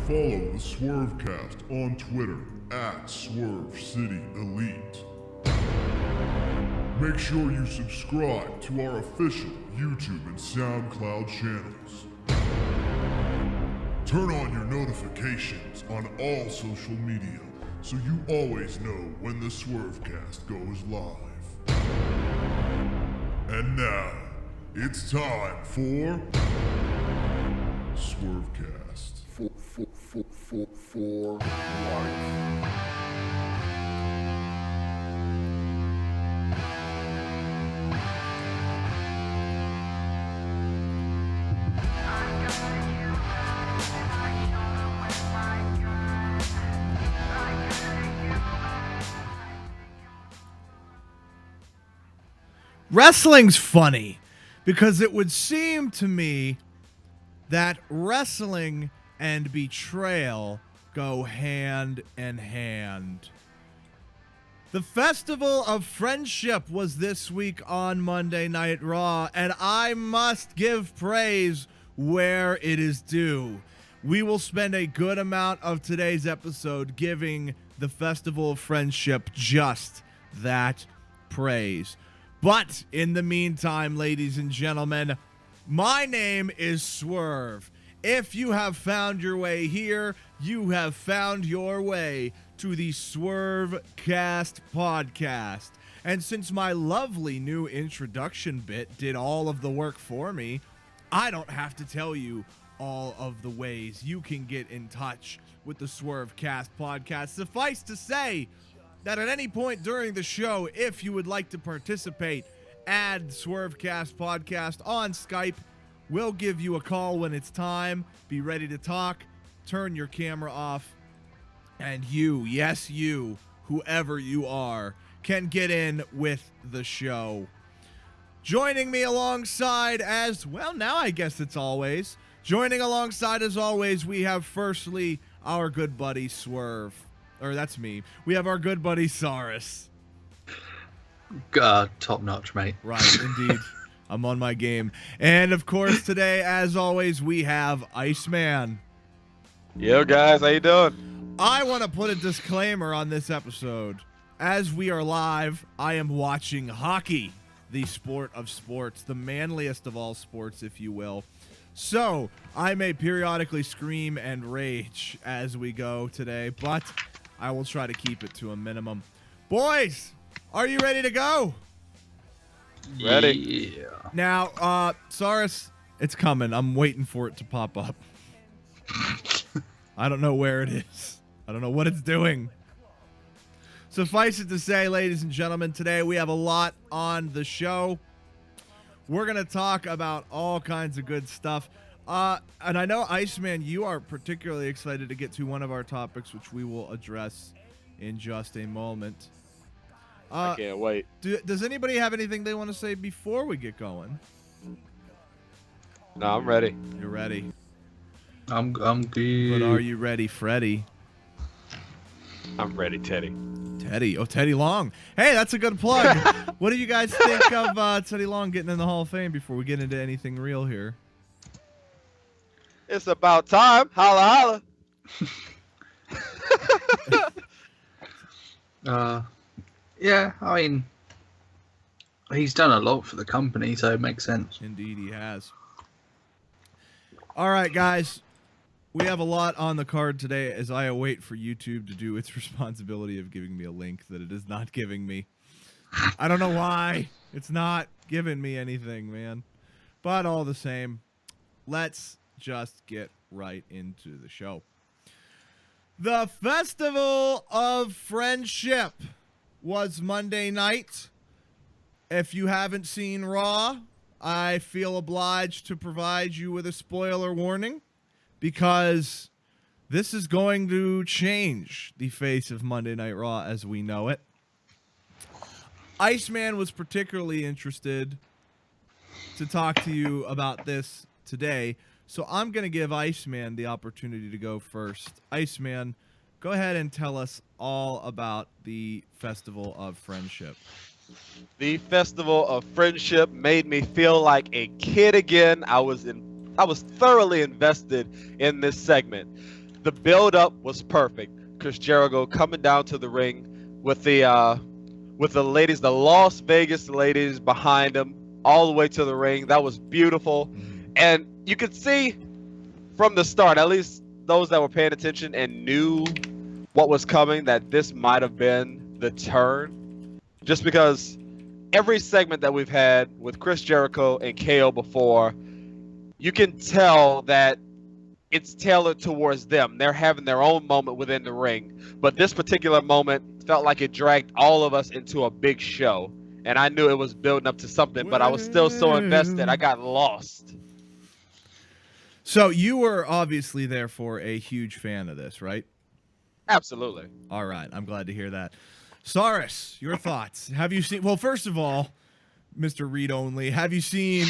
follow the SwerveCast on Twitter @SwerveCityElite. Make sure you subscribe to our official YouTube and SoundCloud channels. Turn on your notifications on all social media so you always know when the SwerveCast goes live. And now, it's time for SwerveCast. For life. Wrestling's funny because it would seem to me that wrestling and betrayal go hand in hand. The Festival of Friendship was this week on Monday Night Raw, and I must give praise where it is due. We will spend a good amount of today's episode giving the Festival of Friendship just that praise. But in the meantime, ladies and gentlemen, my name is Swerve. If you have found your way here, you have found your way to the SwerveCast podcast. And since my lovely new introduction bit did all of the work for me, I don't have to tell you all of the ways you can get in touch with the SwerveCast podcast. Suffice to say that at any point during the show, if you would like to participate, add SwerveCast podcast on Skype. We'll give you a call when it's time. Be ready to talk. Turn your camera off. And you, yes you, whoever you are, can get in with the show. Joining me alongside as, well, now I guess it's always. Joining alongside as always, we have firstly our good buddy Swerve. Or that's me. We have our good buddy Saurus. Top notch, mate. Right, indeed. I'm on my game. And of course, today, as always, we have Iceman. Yo, guys, how you doing? I want to put a disclaimer on this episode. As we are live, I am watching hockey, the sport of sports, the manliest of all sports, if you will. So, I may periodically scream and rage as we go today, but I will try to keep it to a minimum. Boys, are you ready to go? Ready? Yeah. Now, Saurus, it's coming. I'm waiting for it to pop up. I don't know where it is. I don't know what it's doing. Suffice it to say, ladies and gentlemen, today we have a lot on the show. We're going to talk about all kinds of good stuff. And I know, Iceman, you are particularly excited to get to one of our topics, which we will address in just a moment. I can't wait. Does anybody have anything they want to say before we get going? No, I'm ready. You're ready. I'm good. But are you ready, Freddy? I'm ready, Teddy. Teddy. Oh, Teddy Long. Hey, that's a good plug. What do you guys think of Teddy Long getting in the Hall of Fame before we get into anything real here? It's about time. Holla, holla. Yeah, I mean, he's done a lot for the company, so it makes sense. Indeed, he has. All right, guys. We have a lot on the card today as I await for YouTube to do its responsibility of giving me a link that it is not giving me. I don't know why. It's not giving me anything, man. But all the same, let's just get right into the show. The Festival of Friendship was Monday night. If you haven't seen Raw, I feel obliged to provide you with a spoiler warning because this is going to change the face of Monday Night Raw as we know it. Iceman was particularly interested to talk to you about this today, so I'm going to give Iceman the opportunity to go first. Iceman, go ahead and tell us all about the Festival of Friendship. The Festival of Friendship made me feel like a kid again. I was thoroughly invested in this segment. The build-up was perfect. Chris Jericho coming down to the ring with the ladies, the Las Vegas ladies behind him, all the way to the ring. That was beautiful, and you could see from the start, at least those that were paying attention and knew what was coming, that this might have been the turn. Just because every segment that we've had with Chris Jericho and KO before, you can tell that it's tailored towards them. They're having their own moment within the ring. But this particular moment felt like it dragged all of us into a big show. And I knew it was building up to something, but I was still so invested, I got lost. So you were obviously therefore a huge fan of this, right? Absolutely. All right. I'm glad to hear that. Cyrus, your thoughts. Have you seen, well, first of all, Mr. Read Only, have you seen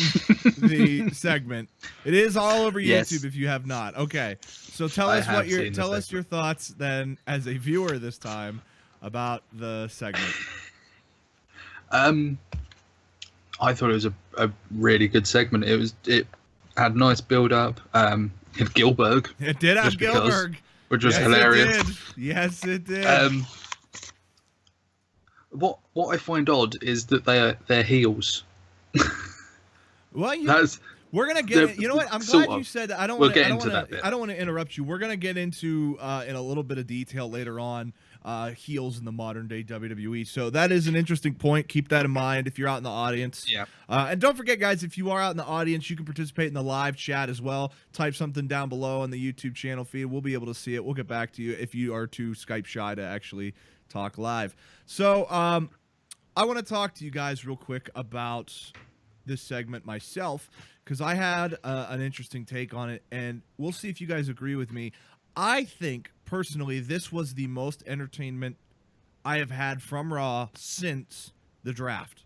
the segment? It is all over Yes. YouTube if you have not. Okay. So tell I us have seen the tell us segment. your thoughts then as a viewer this time about the segment. I thought it was a really good segment. It had nice build up. Had Gilberg, It did have Just because. Gilbert. which was Yes, hilarious. It did. Yes, it did. What I find odd is that they're heels. Well, we're gonna get. they're- You know what? I'm sort glad you of. said that. I don't We'll want get to. into that bit. I don't want to interrupt you. We're gonna get into in a little bit of detail later on heels in the modern day WWE. So that is an interesting point. Keep that in mind if you're out in the audience. Yeah. And don't forget, guys, if you are out in the audience, you can participate in the live chat as well. Type something down below on the YouTube channel feed. We'll be able to see it. We'll get back to you if you are too Skype shy to actually talk live. So I want to talk to you guys real quick about this segment myself because I had an interesting take on it, and we'll see if you guys agree with me. I think personally this was the most entertainment I have had from Raw since the draft.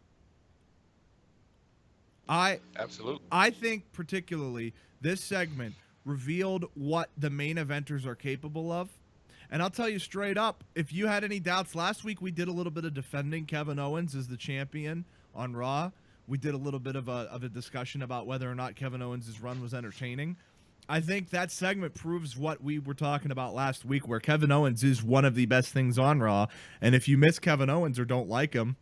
Absolutely. I think particularly this segment revealed what the main eventers are capable of. And I'll tell you straight up, if you had any doubts, last week we did a little bit of defending Kevin Owens as the champion on Raw. We did a little bit of a discussion about whether or not Kevin Owens' run was entertaining. I think that segment proves what we were talking about last week, where Kevin Owens is one of the best things on Raw. And if you miss Kevin Owens or don't like him,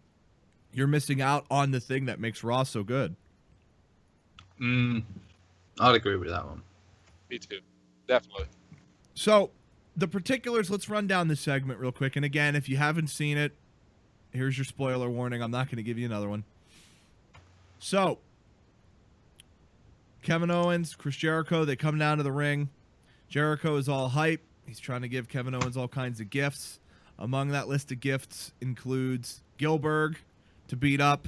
you're missing out on the thing that makes Raw so good. I'd agree with that one. Me too. Definitely. So, the particulars, let's run down this segment real quick. And again, if you haven't seen it, here's your spoiler warning. I'm not going to give you another one. So, Kevin Owens, Chris Jericho, they come down to the ring. Jericho is all hype. He's trying to give Kevin Owens all kinds of gifts. Among that list of gifts includes Gilberg to beat up,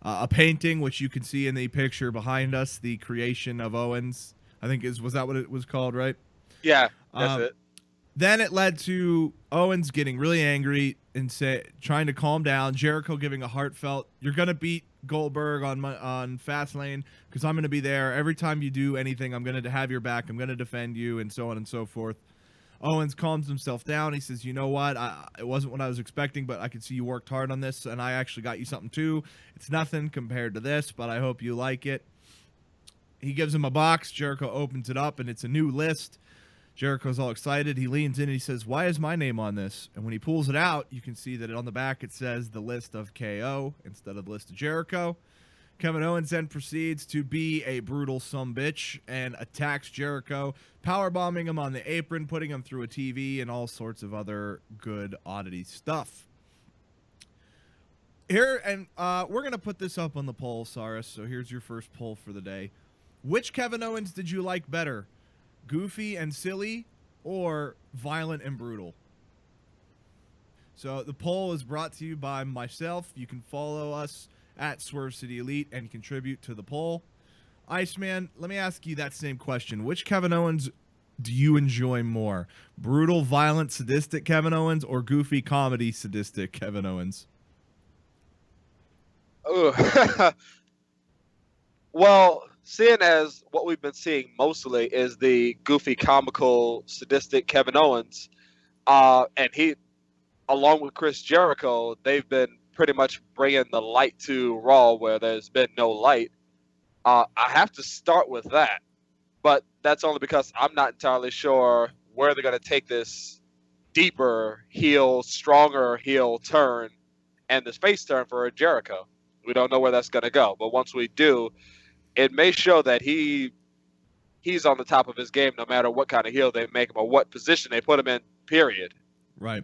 a painting, which you can see in the picture behind us, the creation of Owens. I think was that what it was called, right? Yeah, that's it. Then it led to Owens getting really angry and trying to calm down. Jericho giving a heartfelt, "You're gonna beat Goldberg on Fastlane because I'm gonna be there. Every time you do anything, I'm gonna have your back. I'm gonna defend you," and so on and so forth. Owens calms himself down. He says, "You know what? It wasn't what I was expecting, but I could see you worked hard on this, and I actually got you something too. It's nothing compared to this, but I hope you like it." He gives him a box. Jericho opens it up, and it's a new list. Jericho's all excited. He leans in and he says, "Why is my name on this?" And when he pulls it out, you can see that on the back it says the list of KO instead of the list of Jericho. Kevin Owens then proceeds to be a brutal sumbitch and attacks Jericho, powerbombing him on the apron, putting him through a TV, and all sorts of other good oddity stuff. Here, and we're going to put this up on the poll, Cyrus, so here's your first poll for the day. Which Kevin Owens did you like better? Goofy and silly, or violent and brutal? So the poll is brought to you by myself. You can follow us at Swerve City Elite and contribute to the poll. Iceman, let me ask you that same question. Which Kevin Owens do you enjoy more? Brutal, violent, sadistic Kevin Owens, or goofy, comedy, sadistic Kevin Owens? Ugh. Well, seeing as what we've been seeing mostly is the goofy, comical, sadistic Kevin Owens, and he, along with Chris Jericho, they've been pretty much bringing the light to Raw where there's been no light. I have to start with that, but that's only because I'm not entirely sure where they're going to take this deeper heel, stronger heel turn and this face turn for Jericho. We don't know where that's going to go, but once we do, it may show that he's on the top of his game no matter what kind of heel they make him or what position they put him in, period. Right.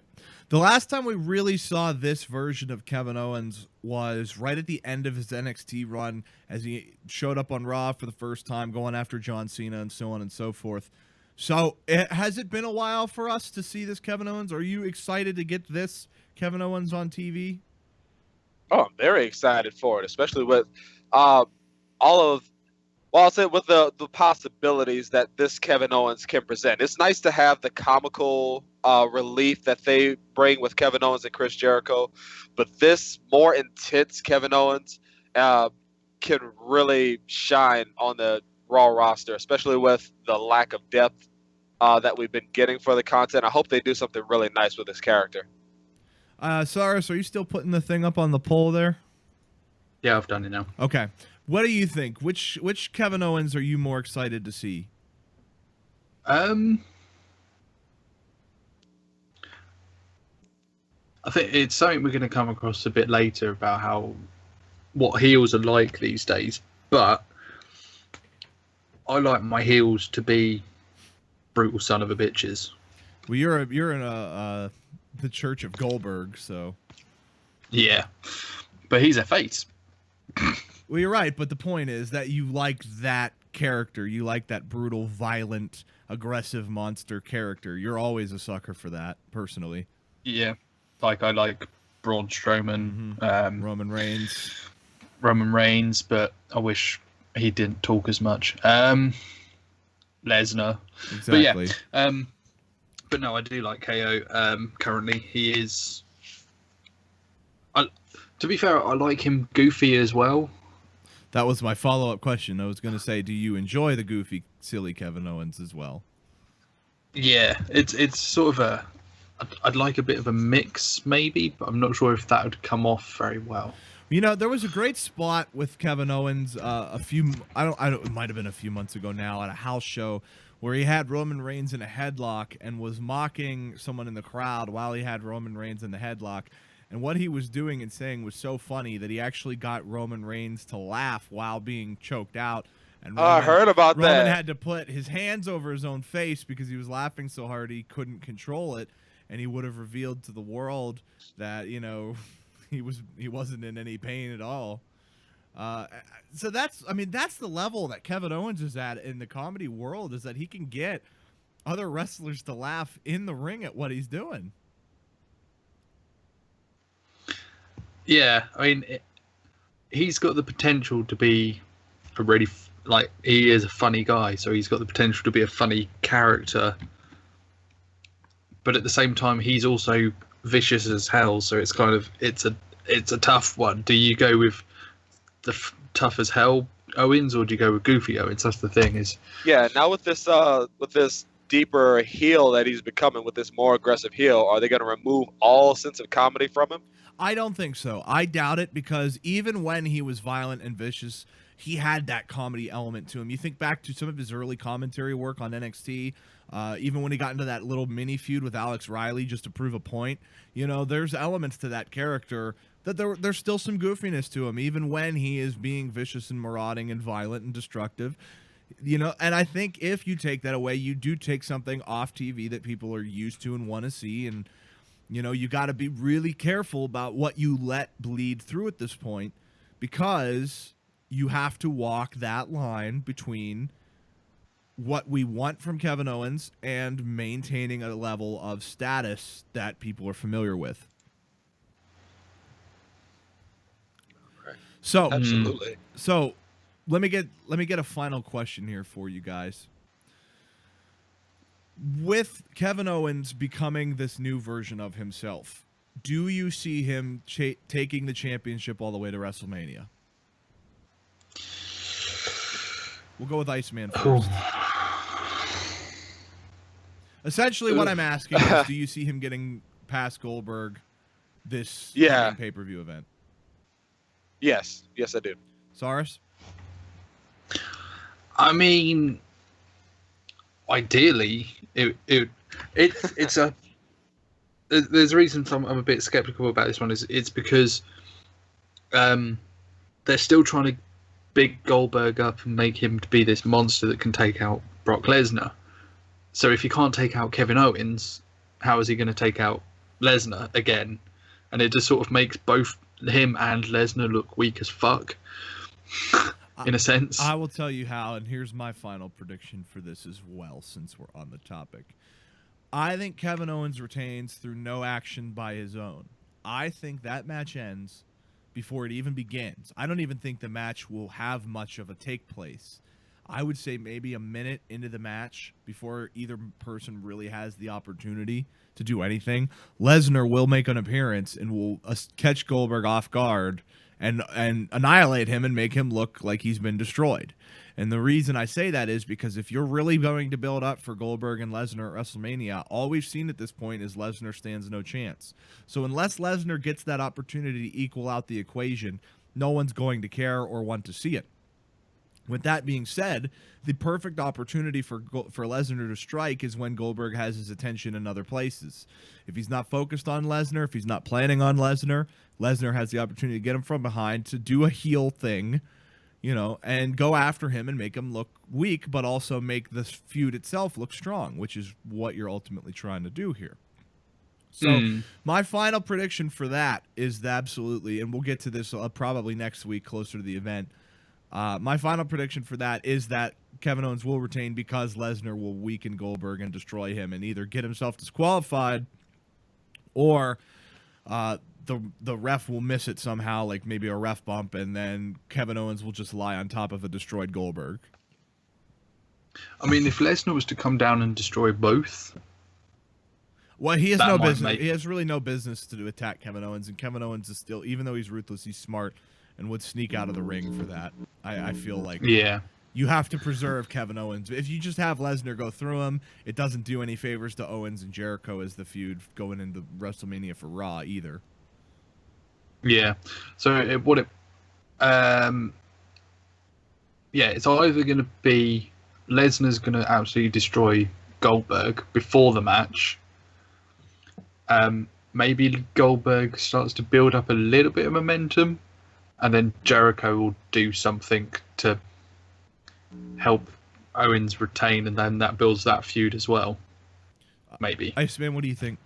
The last time we really saw this version of Kevin Owens was right at the end of his NXT run as he showed up on Raw for the first time, going after John Cena and so on and so forth. So has it been a while for us to see this Kevin Owens? Are you excited to get this Kevin Owens on TV? Oh, I'm very excited for it, especially with all of, well, I'll say with the possibilities that this Kevin Owens can present. It's nice to have the comical relief that they bring with Kevin Owens and Chris Jericho, but this more intense Kevin Owens can really shine on the Raw roster, especially with the lack of depth that we've been getting for the content. I hope they do something really nice with this character. Cyrus, are you still putting the thing up on the poll there? Yeah, I've done it now. Okay. What do you think? Which Kevin Owens are you more excited to see? I think it's something we're going to come across a bit later about what heels are like these days. But I like my heels to be brutal son of a bitches. Well, you're in the Church of Goldberg, so Yeah, but he's a face. well, you're right. But the point is that you like that character. You like that brutal, violent, aggressive monster character. You're always a sucker for that, personally. Yeah, like I like Braun Strowman, Roman Reigns, but I wish he didn't talk as much. Lesnar, exactly. But yeah, but no, I do like KO. Currently, he is. To be fair, I like him goofy as well. That was my follow-up question. I was going to say, do you enjoy the goofy, silly Kevin Owens as well? Yeah, it's sort of I'd like a bit of a mix, maybe, but I'm not sure if that would come off very well. You know, there was a great spot with Kevin Owens it might have been a few months ago now at a house show where he had Roman Reigns in a headlock and was mocking someone in the crowd while he had Roman Reigns in the headlock. And what he was doing and saying was so funny that he actually got Roman Reigns to laugh while being choked out. And I heard about that. Roman had to put his hands over his own face because he was laughing so hard he couldn't control it, and he would have revealed to the world that, you know, he wasn't in any pain at all. So that's the level that Kevin Owens is at in the comedy world, is that he can get other wrestlers to laugh in the ring at what he's doing. Yeah, I mean, he's got the potential to be a really, he is a funny guy, so he's got the potential to be a funny character. But at the same time, he's also vicious as hell, so it's kind of, it's a tough one. Do you go with the tough as hell Owens, or do you go with goofy Owens? That's the thing is. Yeah, now with this deeper heel that he's becoming, with this more aggressive heel, are they going to remove all sense of comedy from him? I don't think so. I doubt it, because even when he was violent and vicious, he had that comedy element to him. You think back to some of his early commentary work on NXT, even when he got into that little mini feud with Alex Riley just to prove a point. You know, there's elements to that character that there's still some goofiness to him, even when he is being vicious and marauding and violent and destructive. You know, and I think if you take that away, you do take something off TV that people are used to and want to see. And, you know, you got to be really careful about what you let bleed through at this point, because you have to walk that line between what we want from Kevin Owens and maintaining a level of status that people are familiar with. So, Absolutely. So, let me get a final question here for you guys. With Kevin Owens becoming this new version of himself, do you see him taking the championship all the way to WrestleMania? We'll go with Iceman first. Essentially, what I'm asking is, do you see him getting past Goldberg this pay-per-view event? Yes, I do. Cyrus? I mean, ideally, It's a. There's a reason I'm a bit skeptical about this one. It's because they're still trying to big Goldberg up and make him to be this monster that can take out Brock Lesnar. So if he can't take out Kevin Owens, how is he going to take out Lesnar again? And it just sort of makes both him and Lesnar look weak as fuck, in a sense. I will tell you how, and here's my final prediction for this as well, since we're on the topic. I think Kevin Owens retains through no action by his own. I think that match ends before it even begins. I don't even think the match will have much of a take place. I would say maybe a minute into the match before either person really has the opportunity to do anything. Lesnar will make an appearance and will catch Goldberg off guard and annihilate him and make him look like he's been destroyed. And the reason I say that is because if you're really going to build up for Goldberg and Lesnar at WrestleMania, all we've seen at this point is Lesnar stands no chance. So unless Lesnar gets that opportunity to equal out the equation, no one's going to care or want to see it. With that being said, the perfect opportunity for Lesnar to strike is when Goldberg has his attention in other places. If he's not focused on Lesnar, if he's not planning on Lesnar, Lesnar has the opportunity to get him from behind to do a heel thing, and go after him and make him look weak, but also make the feud itself look strong, which is what you're ultimately trying to do here. So my final prediction for that is absolutely, and we'll get to this probably next week closer to the event. My final prediction for that is that Kevin Owens will retain because Lesnar will weaken Goldberg and destroy him and either get himself disqualified or the ref will miss it somehow, like maybe a ref bump, and then Kevin Owens will just lie on top of a destroyed Goldberg. I mean, if Lesnar was to come down and destroy both, well, he has no business. He has really no business to attack Kevin Owens, and Kevin Owens is still, even though he's ruthless, he's smart and would sneak out of the ring for that. I feel like you have to preserve Kevin Owens. If you just have Lesnar go through him, it doesn't do any favors to Owens and Jericho as the feud going into WrestleMania for Raw either. Yeah. So it's either going to be Lesnar's going to absolutely destroy Goldberg before the match. Maybe Goldberg starts to build up a little bit of momentum, and then Jericho will do something to help Owens retain, and then that builds that feud as well. Maybe. Iceman, what do you think?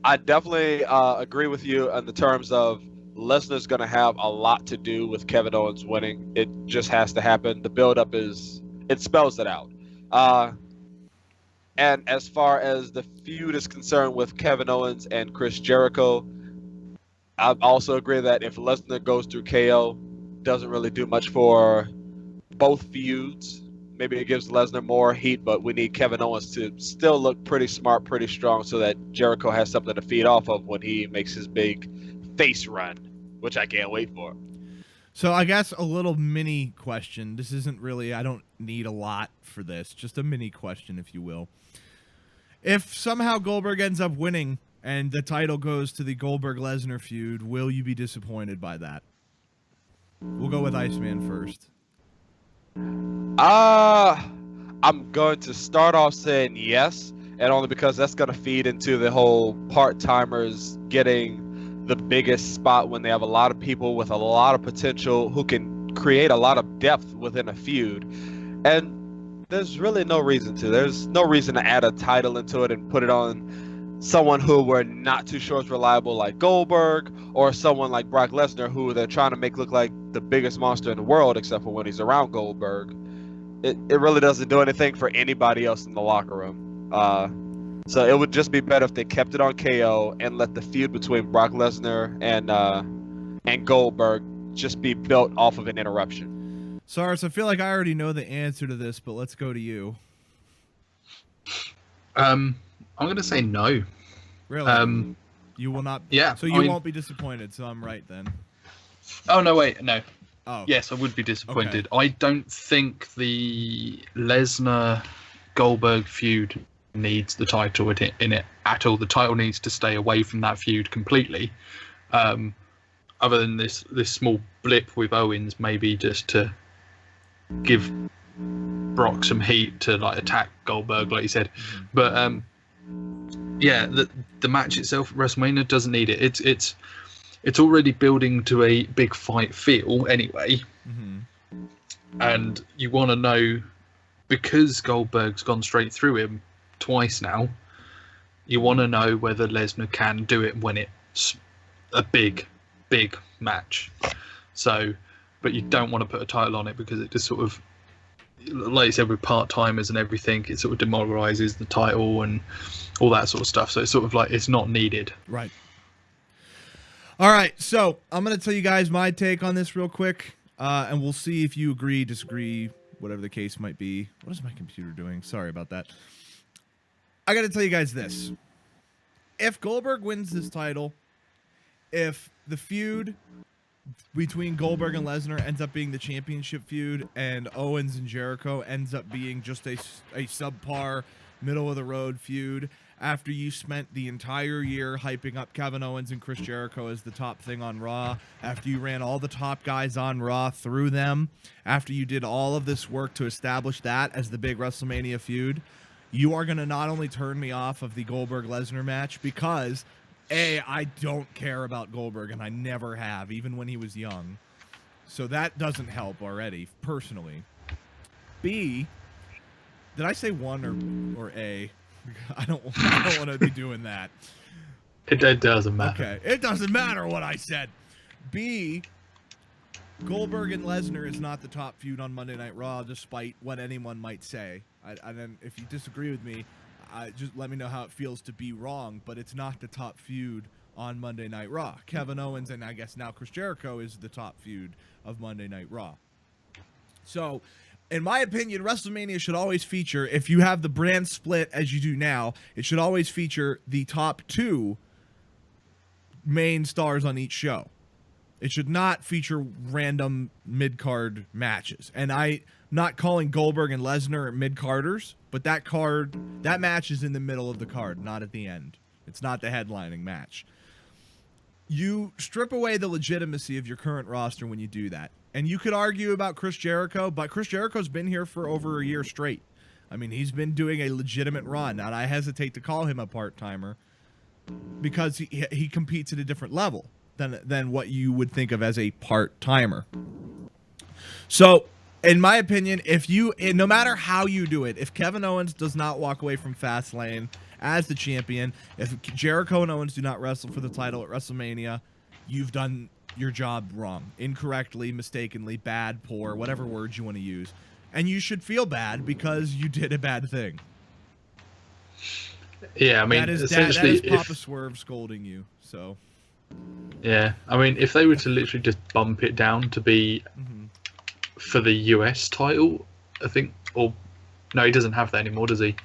I definitely agree with you in the terms of Lesnar's going to have a lot to do with Kevin Owens winning. It just has to happen. The build-up it spells it out. And as far as the feud is concerned with Kevin Owens and Chris Jericho, I also agree that if Lesnar goes through KO, doesn't really do much for both feuds. Maybe it gives Lesnar more heat, but we need Kevin Owens to still look pretty smart, pretty strong, so that Jericho has something to feed off of when he makes his big face run, which I can't wait for. So I guess a little mini question. This isn't really, I don't need a lot for this, just a mini question, if you will. If somehow Goldberg ends up winning and the title goes to the Goldberg-Lesnar feud, will you be disappointed by that? We'll go with Iceman first. I'm going to start off saying yes, and only because that's going to feed into the whole part-timers getting the biggest spot when they have a lot of people with a lot of potential who can create a lot of depth within a feud. And there's really no reason to. There's no reason to add a title into it and put it on someone who we're not too sure is reliable like Goldberg, or someone like Brock Lesnar who they're trying to make look like the biggest monster in the world except for when he's around Goldberg. It really doesn't do anything for anybody else in the locker room. So it would just be better if they kept it on KO and let the feud between Brock Lesnar and Goldberg just be built off of an interruption. Cyrus, I feel like I already know the answer to this, but let's go to you. I'm going to say no. Really? You will not? Yeah. So you won't be disappointed, so I'm right then. Oh, no, wait, no. Oh. Yes, I would be disappointed. Okay. I don't think the Lesnar-Goldberg feud needs the title in it at all. The title needs to stay away from that feud completely. Other than this small blip with Owens, maybe just to give Brock some heat to like attack Goldberg, like you said. But yeah, the match itself, WrestleMania doesn't need it. It's already building to a big fight feel anyway, and you want to know, because Goldberg's gone straight through him twice now. You want to know whether Lesnar can do it when it's a big match. So, but you don't want to put a title on it because it just sort of, like you said, with part-timers and everything, it sort of demoralizes the title and all that sort of stuff. So it's sort of like it's not needed. Right. All right, so I'm going to tell you guys my take on this real quick, and we'll see if you agree, disagree, whatever the case might be. What is my computer doing? Sorry about that. I got to tell you guys this. If Goldberg wins this title, if the feud between Goldberg and Lesnar ends up being the championship feud, and Owens and Jericho ends up being just a subpar, middle-of-the-road feud, after you spent the entire year hyping up Kevin Owens and Chris Jericho as the top thing on Raw, after you ran all the top guys on Raw through them, after you did all of this work to establish that as the big WrestleMania feud, you are going to not only turn me off of the Goldberg-Lesnar match because, A, I don't care about Goldberg, and I never have, even when he was young. So that doesn't help already, personally. B, did I say one or A? I don't want to be doing that. It doesn't matter. Okay, it doesn't matter what I said. B, Goldberg and Lesnar is not the top feud on Monday Night Raw, despite what anyone might say. And then if you disagree with me, just let me know how it feels to be wrong, but it's not the top feud on Monday Night Raw. Kevin Owens and I guess now Chris Jericho is the top feud of Monday Night Raw. So, in my opinion, WrestleMania should always feature, if you have the brand split as you do now, it should always feature the top two main stars on each show. It should not feature random mid-card matches. And I'm not calling Goldberg and Lesnar mid-carders, but that match is in the middle of the card, not at the end. It's not the headlining match. You strip away the legitimacy of your current roster when you do that. And you could argue about Chris Jericho, but Chris Jericho's been here for over a year straight. I mean, he's been doing a legitimate run, and I hesitate to call him a part-timer because he competes at a different level than what you would think of as a part-timer. So, in my opinion, no matter how you do it, if Kevin Owens does not walk away from Fastlane as the champion, if Jericho and Owens do not wrestle for the title at WrestleMania, you've done your job wrong, incorrectly, mistakenly, bad, poor, whatever words you want to use. And you should feel bad because you did a bad thing. Yeah, I mean, that is essentially, Papa Swerve scolding you. So. Yeah, I mean, if they were to literally just bump it down to be for the US title, I think, or no, he doesn't have that anymore, does he?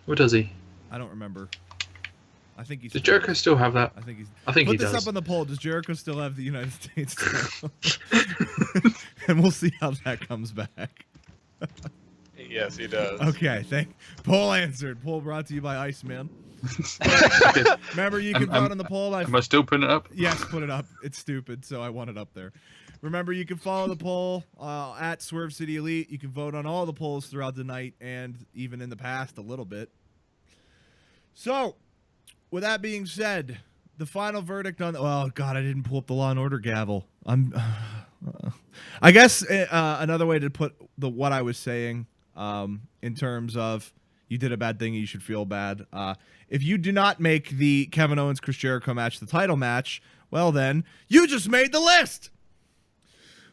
Or does he? I don't remember. I think he's. Does Jericho still have that? I think he does. Put this up on the poll. Does Jericho still have the United States title? And we'll see how that comes back. Yes, he does. Okay, poll answered. Poll brought to you by Iceman. Remember, you can vote on the poll. Am I still putting it up? Yes, put it up. It's stupid, so I want it up there. Remember, you can follow the poll at Swerve City Elite. You can vote on all the polls throughout the night and even in the past a little bit. So, with that being said, the final verdict on... Oh, God, I didn't pull up the Law and Order gavel. I guess another way to put what I was saying in terms of you did a bad thing, you should feel bad. If you do not make the Kevin Owens-Chris Jericho match the title match, well then, you just made the list!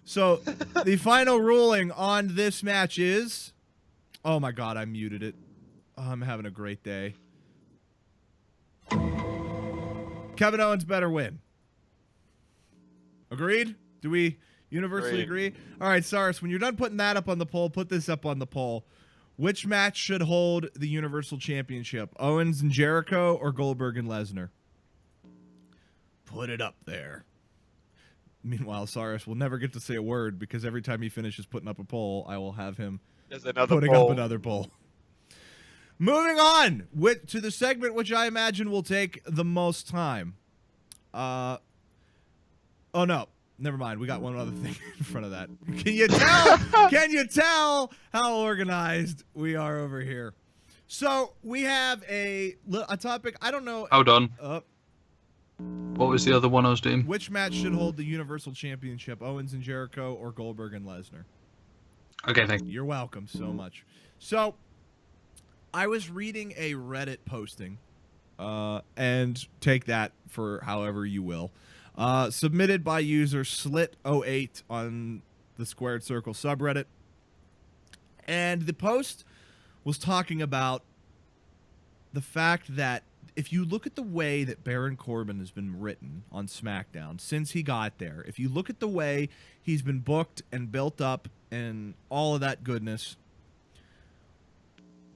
So, the final ruling on this match is... Oh my God, I muted it. Oh, I'm having a great day. Kevin Owens better win. Agreed? Do we universally agree? All right, Cyrus, when you're done putting that up on the poll, put this up on the poll. Which match should hold the Universal Championship? Owens and Jericho or Goldberg and Lesnar? Put it up there. Meanwhile, Cyrus will never get to say a word because every time he finishes putting up a poll, I will have him putting up another poll. Moving on to the segment which I imagine will take the most time. Oh, no. Never mind. We got one other thing in front of that. Can you tell how organized we are over here. So we have a topic. I don't know. Hold on. Uh, What was the other one I was doing? which match should hold the Universal Championship? Owens and Jericho or Goldberg and Lesnar? Okay, thank you. You're welcome so much. So I was reading a Reddit posting, and take that for however you will, submitted by user Slit08 on the Squared Circle subreddit. And the post was talking about the fact that if you look at the way that Baron Corbin has been written on SmackDown since he got there, if you look at the way he's been booked and built up and all of that goodness,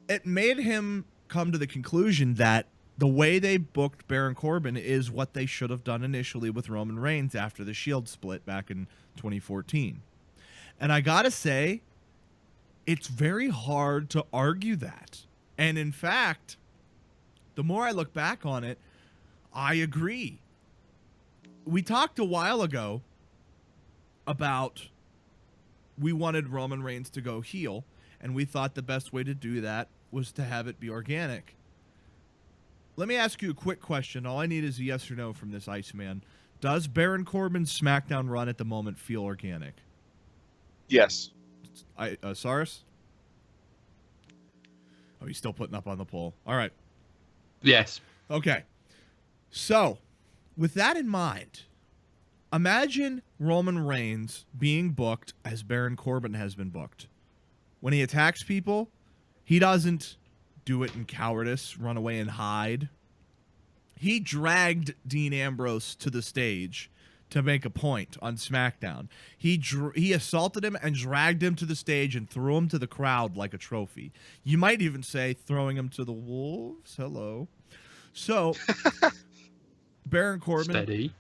it made him come to the conclusion that the way they booked Baron Corbin is what they should have done initially with Roman Reigns after the Shield split back in 2014. And I gotta say, it's very hard to argue that. And in fact, the more I look back on it, I agree. We talked a while ago about we wanted Roman Reigns to go heel, and we thought the best way to do that was to have it be organic. Let me ask you a quick question. All I need is a yes or no from this Iceman. Does Baron Corbin's SmackDown run at the moment feel organic? Yes. Cyrus? Oh, he's still putting up on the poll. All right. Yes. Okay. So, with that in mind, imagine Roman Reigns being booked as Baron Corbin has been booked. When he attacks people, he doesn't do it in cowardice, run away and hide. He dragged Dean Ambrose to the stage to make a point on SmackDown. He assaulted him and dragged him to the stage and threw him to the crowd like a trophy. You might even say throwing him to the wolves. Hello. So, Baron Corbin Steady.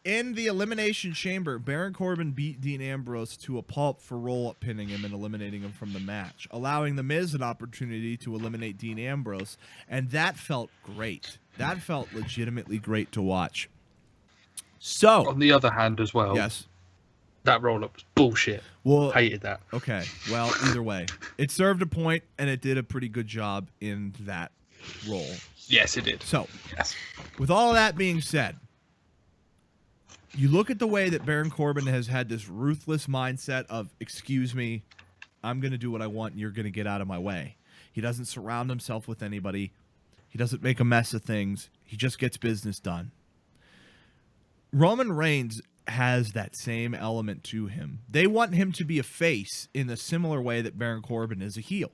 In the Elimination Chamber, Baron Corbin beat Dean Ambrose to a pulp for roll-up pinning him and eliminating him from the match, allowing The Miz an opportunity to eliminate Dean Ambrose, and that felt great. That felt legitimately great to watch. So, On the other hand, as well, yes, that roll-up was bullshit. well, Hated that. okay, well, either way, it served a point, and it did a pretty good job in that role. Yes, it did. So, Yes. with all that being said, you look at the way that Baron Corbin has had this ruthless mindset of, excuse me, I'm going to do what I want and you're going to get out of my way. He doesn't surround himself with anybody. He doesn't make a mess of things. He just gets business done. Roman Reigns has that same element to him. They want him to be a face in a similar way that Baron Corbin is a heel.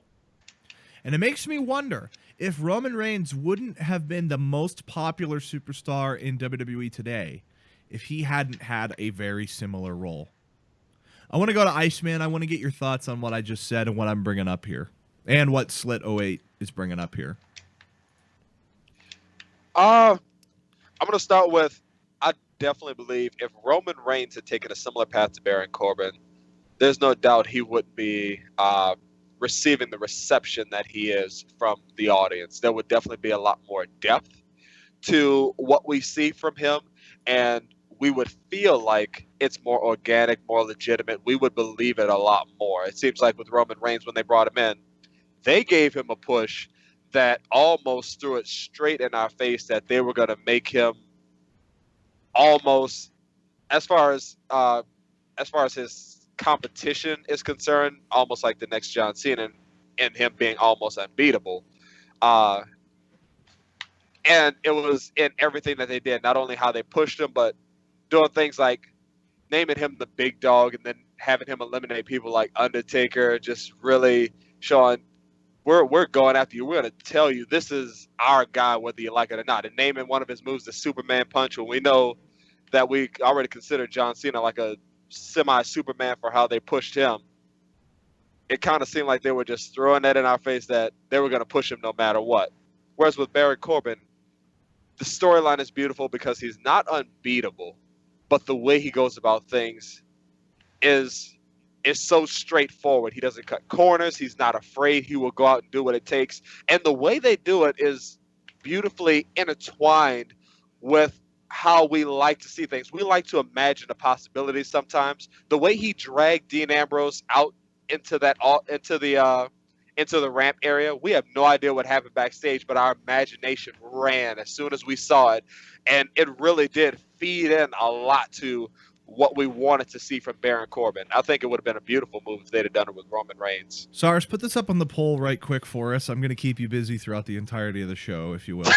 And it makes me wonder if Roman Reigns wouldn't have been the most popular superstar in WWE today if he hadn't had a very similar role. I want to go to Iceman. I want to get your thoughts on what I just said and what I'm bringing up here, and what Slit08 is bringing up here. I'm going to start with, I definitely believe if Roman Reigns had taken a similar path to Baron Corbin, there's no doubt he wouldn't be receiving the reception that he is from the audience. There would definitely be a lot more depth to what we see from him, and we would feel like it's more organic, more legitimate. We would believe it a lot more. It seems like with Roman Reigns, when they brought him in, they gave him a push that almost threw it straight in our face that they were going to make him almost, as far as his competition is concerned, almost like the next John Cena, and him being almost unbeatable. And it was in everything that they did, not only how they pushed him, but doing things like naming him the big dog and then having him eliminate people like Undertaker, just really showing we're going after you. We're going to tell you this is our guy, whether you like it or not. And naming one of his moves the Superman Punch, when we know that we already consider John Cena like a semi-Superman for how they pushed him. It kind of seemed like they were just throwing that in our face that they were going to push him no matter what. Whereas with Baron Corbin, the storyline is beautiful because he's not unbeatable, but the way he goes about things is so straightforward. He doesn't cut corners. He's not afraid. He will go out and do what it takes. And the way they do it is beautifully intertwined with how we like to see things. We like to imagine the possibilities sometimes. The way he dragged Dean Ambrose out into the ramp area. We have no idea what happened backstage, but our imagination ran as soon as we saw it, and it really did feed in a lot to what we wanted to see from Baron Corbin. I think it would have been a beautiful move if they'd have done it with Roman Reigns. Cyrus, put this up on the poll right quick for us. I'm going to keep you busy throughout the entirety of the show, if you will.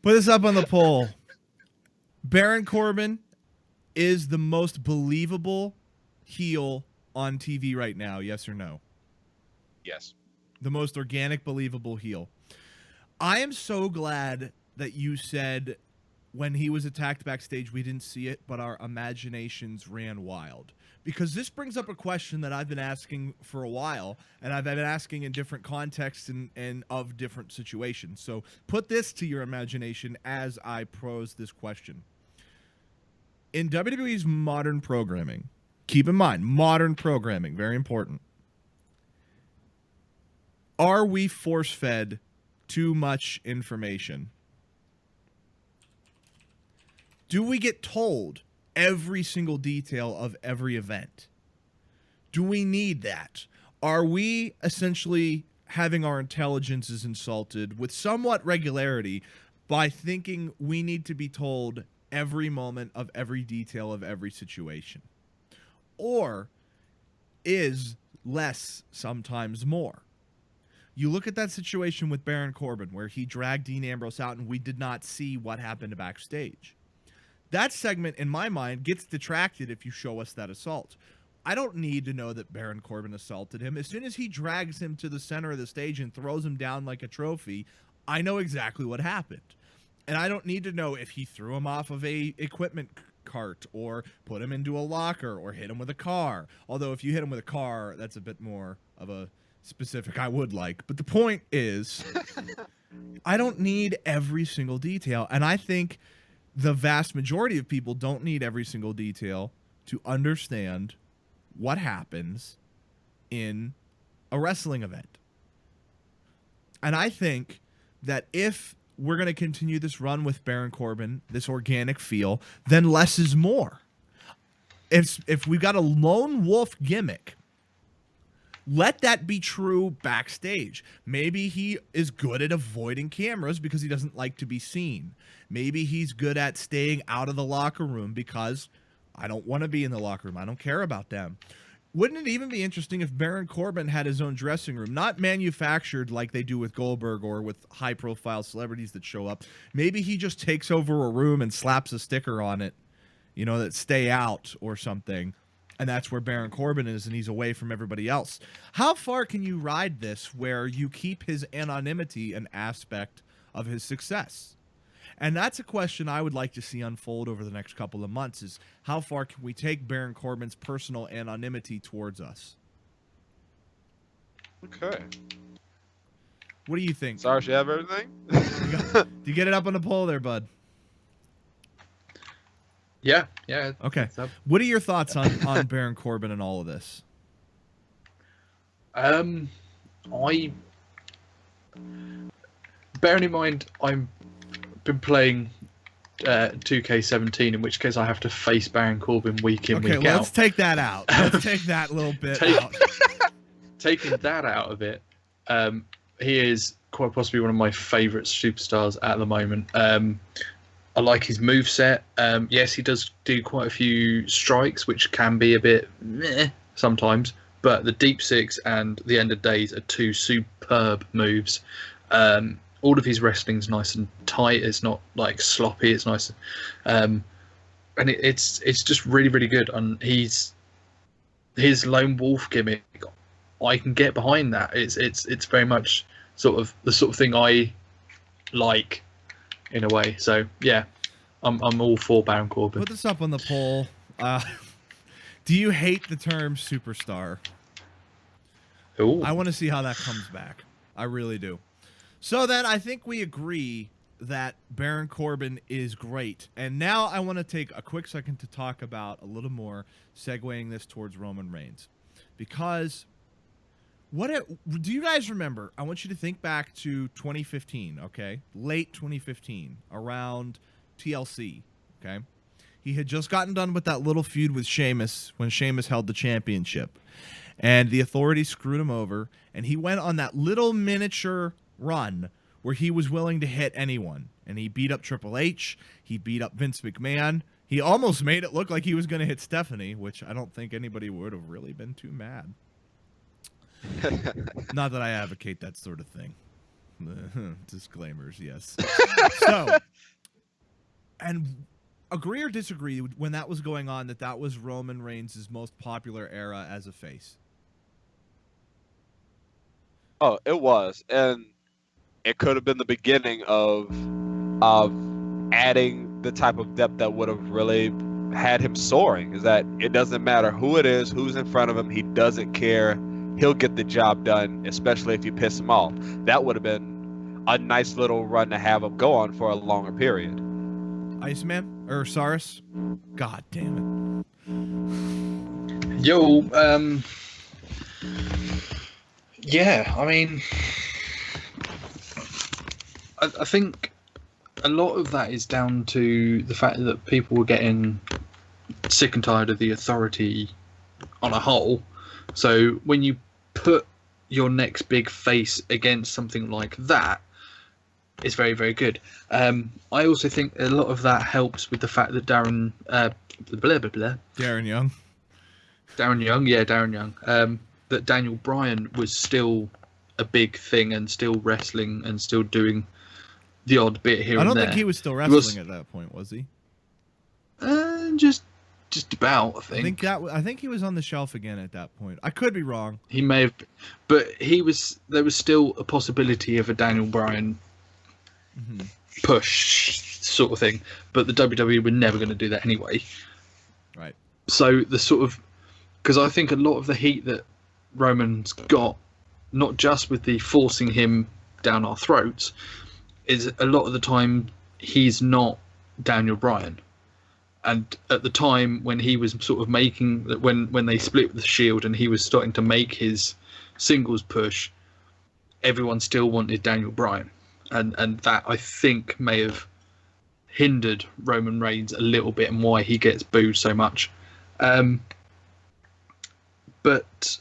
Put this up on the poll. Baron Corbin is the most believable heel on TV right now, yes or no? Yes. The most organic, believable heel. I am so glad that you said when he was attacked backstage, we didn't see it, but our imaginations ran wild. Because this brings up a question that I've been asking for a while, and I've been asking in different contexts and of different situations. So put this to your imagination as I pose this question. In WWE's modern programming, keep in mind, modern programming, very important. Are we force-fed too much information? Do we get told every single detail of every event? Do we need that? Are we essentially having our intelligences insulted with somewhat regularity by thinking we need to be told every moment of every detail of every situation? Or is less sometimes more? You look at that situation with Baron Corbin where he dragged Dean Ambrose out and we did not see what happened backstage. That segment, in my mind, gets detracted if you show us that assault. I don't need to know that Baron Corbin assaulted him. As soon as he drags him to the center of the stage and throws him down like a trophy, I know exactly what happened. And I don't need to know if he threw him off of a equipment cart or put him into a locker or hit him with a car. Although if you hit him with a car, that's a bit more of a specific I would like. But the point is, I don't need every single detail. And I think the vast majority of people don't need every single detail to understand what happens in a wrestling event. And I think that if we're going to continue this run with Baron Corbin, this organic feel, then less is more. If we've got a lone wolf gimmick, let that be true backstage. Maybe he is good at avoiding cameras because he doesn't like to be seen. Maybe he's good at staying out of the locker room because I don't want to be in the locker room. I don't care about them. Wouldn't it even be interesting if Baron Corbin had his own dressing room, not manufactured like they do with Goldberg or with high-profile celebrities that show up? Maybe he just takes over a room and slaps a sticker on it, you know, that stay out or something. And that's where Baron Corbin is, and he's away from everybody else. How far can you ride this where you keep his anonymity an aspect of his success? And that's a question I would like to see unfold over the next couple of months, is how far can we take Baron Corbin's personal anonymity towards us? Okay. What do you think? Sorry, you have everything? Do you get it up on the poll there, bud? Yeah. Okay. What are your thoughts on Baron Corbin and all of this? Bearing in mind, I've been playing 2K17, in which case I have to face Baron Corbin week in, week out. Okay, let's take that out. Let's take that little bit out. Taking that out of it, he is quite possibly one of my favourite superstars at the moment. I like his moveset. Yes, he does do quite a few strikes, which can be a bit meh sometimes. But the Deep Six and the End of Days are two superb moves. All of his wrestling's nice and tight. It's not like sloppy. It's nice, and it's just really, really good. And his lone wolf gimmick, I can get behind that. It's very much sort of the sort of thing I like, in a way. So yeah, I'm all for Baron Corbin. Put this up on the poll. Do you hate the term superstar? Ooh. I want to see how that comes back. I really do. So then I think we agree that Baron Corbin is great. And now I want to take a quick second to talk about a little more, segueing this towards Roman Reigns. Because do you guys remember? I want you to think back to 2015, okay? Late 2015, around TLC, okay? He had just gotten done with that little feud with Sheamus when Sheamus held the championship. and the Authority screwed him over, and he went on that little miniature run where he was willing to hit anyone, and he beat up Triple H, he beat up Vince McMahon. He almost made it look like he was going to hit Stephanie, which I don't think anybody would have really been too mad. Not that I advocate that sort of thing. Disclaimers, yes. So, and agree or disagree when that was going on that was Roman Reigns' most popular era as a face? Oh, it was, and it could have been the beginning of adding the type of depth that would have really had him soaring. Is that it doesn't matter who it is, who's in front of him, he doesn't care. He'll get the job done, especially if you piss him off. That would have been a nice little run to have him go on for a longer period. Iceman or Saurus? God damn it. Yo, yeah, I mean, I think a lot of that is down to the fact that people were getting sick and tired of the Authority on a whole. So when you put your next big face against something like that, it's very, very good. I also think a lot of that helps with the fact that Darren Young. That Daniel Bryan was still a big thing and still wrestling and still doing the odd bit here and there. I don't think he was still wrestling at that point, was he? Just about, I think. I think he was on the shelf again at that point. I could be wrong. He may have, but there was still a possibility of a Daniel Bryan push sort of thing, but the WWE were never going to do that anyway. Right. So the sort of, because I think a lot of the heat that Roman's got, not just with the forcing him down our throats, is a lot of the time he's not Daniel Bryan. And at the time when he was sort of making, when they split with the Shield and he was starting to make his singles push, everyone still wanted Daniel Bryan. And that, I think, may have hindered Roman Reigns a little bit and why he gets booed so much. But,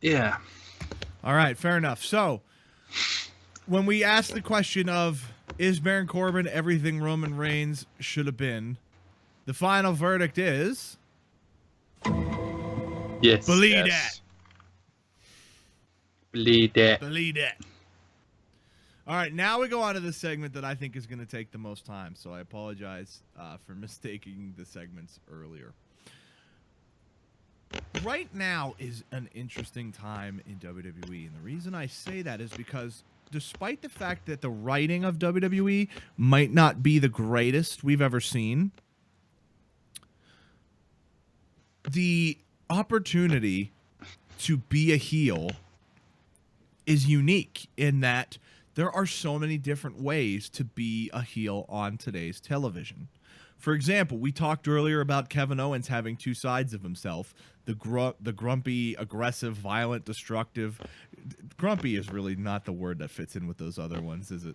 yeah. All right, fair enough. So, when we ask the question of, is Baron Corbin everything Roman Reigns should have been, the final verdict is... Yes. Believe that. Believe that. Believe that. All right, now we go on to the segment that I think is going to take the most time, so I apologize for mistaking the segments earlier. Right now is an interesting time in WWE, and the reason I say that is because despite the fact that the writing of WWE might not be the greatest we've ever seen, the opportunity to be a heel is unique in that there are so many different ways to be a heel on today's television. For example, we talked earlier about Kevin Owens having two sides of himself. The grumpy, aggressive, violent, destructive. Grumpy is really not the word that fits in with those other ones, is it?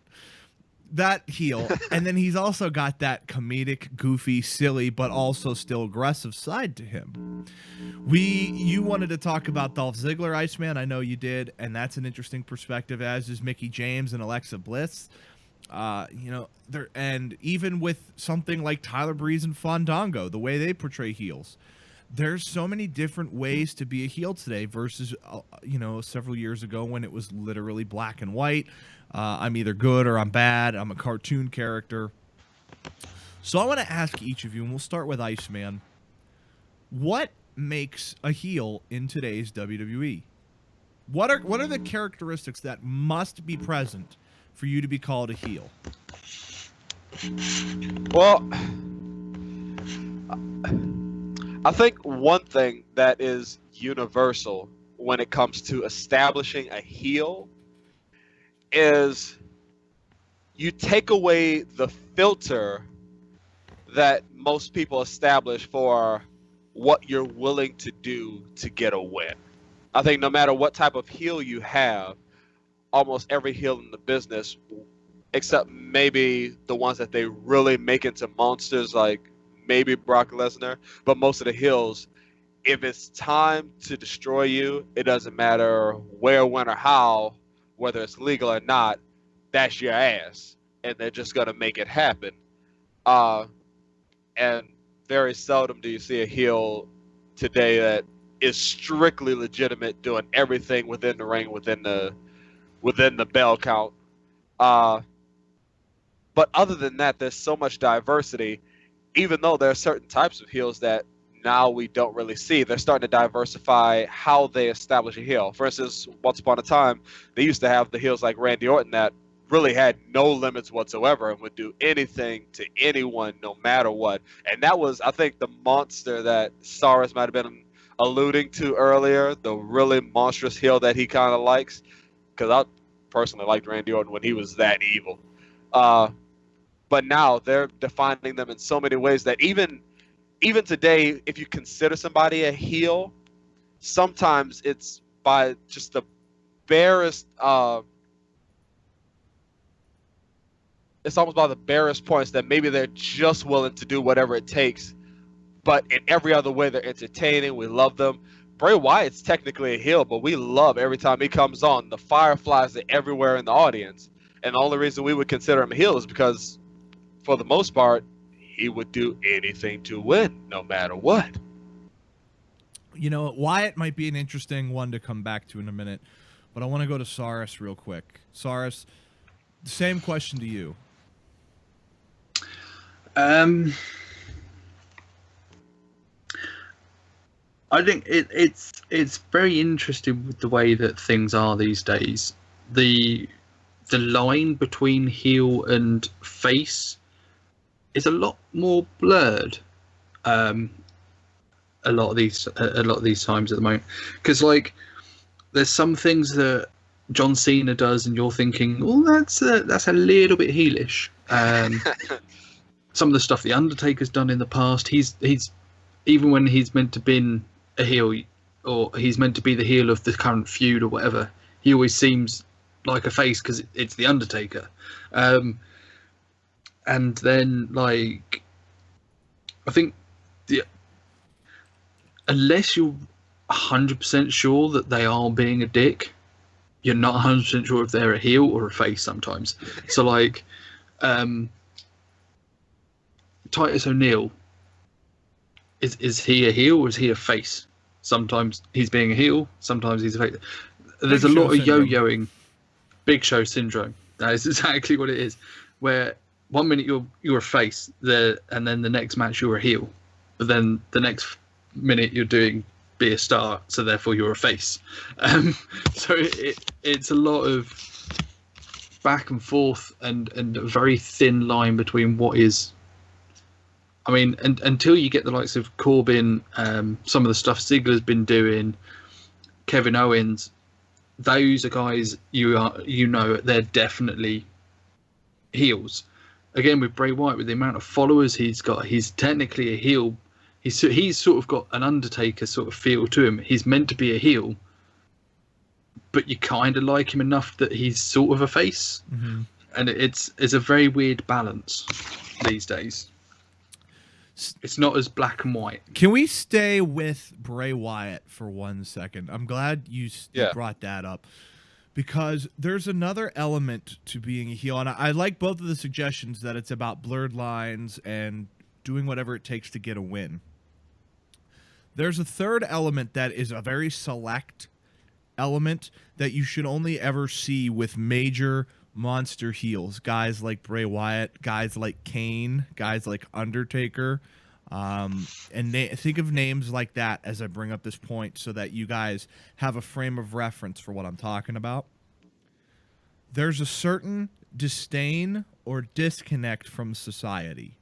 That heel. And then he's also got that comedic, goofy, silly, but also still aggressive side to him. You wanted to talk about Dolph Ziggler, Iceman. I know you did. And that's an interesting perspective, as is Mickie James and Alexa Bliss. And even with something like Tyler Breeze and Fandango, the way they portray heels, there's so many different ways to be a heel today versus, several years ago when it was literally black and white. I'm either good or I'm bad. I'm a cartoon character. So I want to ask each of you, and we'll start with Iceman. What makes a heel in today's WWE? What are the characteristics that must be present for you to be called a heel? Well, I think one thing that is universal when it comes to establishing a heel is you take away the filter that most people establish for what you're willing to do to get a win. I think no matter what type of heel you have, almost every heel in the business, except maybe the ones that they really make into monsters, like maybe Brock Lesnar, but most of the heels, if it's time to destroy you, it doesn't matter where, when, or how, whether it's legal or not. That's your ass, and they're just gonna make it happen. And very seldom do you see a heel today that is strictly legitimate, doing everything within the ring, within the bell count. Uh, but other than that, there's so much diversity. Even though there are certain types of heels that now we don't really see, they're starting to diversify how they establish a heel. For instance, once upon a time, they used to have the heels like Randy Orton that really had no limits whatsoever and would do anything to anyone no matter what. And that was, I think, the monster that Cyrus might have been alluding to earlier, the really monstrous heel that he kind of likes. Because I personally liked Randy Orton when he was that evil. But now they're defining them in so many ways that even today, if you consider somebody a heel, sometimes it's by just the barest, it's almost by the barest points that maybe they're just willing to do whatever it takes. But in every other way, they're entertaining. We love them. Bray Wyatt's technically a heel, but we love every time he comes on. The fireflies are everywhere in the audience. And the only reason we would consider him a heel is because, for the most part, he would do anything to win, no matter what. You know, Wyatt might be an interesting one to come back to in a minute, but I want to go to Cyrus real quick. Cyrus, same question to you. I think it's very interesting with the way that things are these days. The line between heel and face is a lot more blurred. A lot of these times at the moment, because like there's some things that John Cena does, and you're thinking, "Oh, that's a little bit heelish." Some of the stuff the Undertaker's done in the past, he's even when he's meant to be a heel, or he's meant to be the heel of the current feud or whatever, he always seems like a face because it's the Undertaker. And then, like, I think unless you're 100% sure that they are being a dick, you're not 100% sure if they're a heel or a face sometimes. So, like, Titus O'Neil, is he a heel or is he a face? Sometimes he's being a heel, sometimes he's a face. There's a lot of yo-yoing. Big Show syndrome. That is exactly what it is. Where 1 minute you're a face, and then the next match you're a heel, but then the next minute you're doing be a star, so therefore you're a face. So it's a lot of back and forth and a very thin line between what is. I mean, and until you get the likes of Corbin, some of the stuff Ziggler's been doing, Kevin Owens, those are guys you know they're definitely heels. Again, with Bray Wyatt, with the amount of followers he's got, he's technically a heel. He's sort of got an Undertaker sort of feel to him. He's meant to be a heel, but you kind of like him enough that he's sort of a face. Mm-hmm. And it's a very weird balance these days. It's not as black and white. Can we stay with Bray Wyatt for 1 second? I'm glad you brought that up, because there's another element to being a heel, and I like both of the suggestions that it's about blurred lines and doing whatever it takes to get a win. There's a third element that is a very select element that you should only ever see with major monster heels, guys like Bray Wyatt, guys like Kane, guys like Undertaker, and think of names like that as I bring up this point so that you guys have a frame of reference for what I'm talking about. There's a certain disdain or disconnect from society.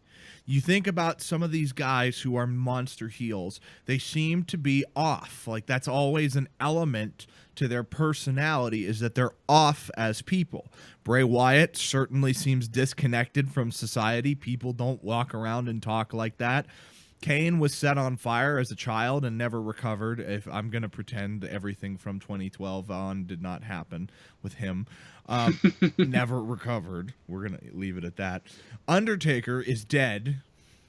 You think about some of these guys who are monster heels, they seem to be off. Like, that's always an element to their personality, is that they're off as people. Bray Wyatt certainly seems disconnected from society. People don't walk around and talk like that. Kane was set on fire as a child and never recovered. If I'm going to pretend everything from 2012 on did not happen with him. Never recovered. We're going to leave it at that. Undertaker is dead.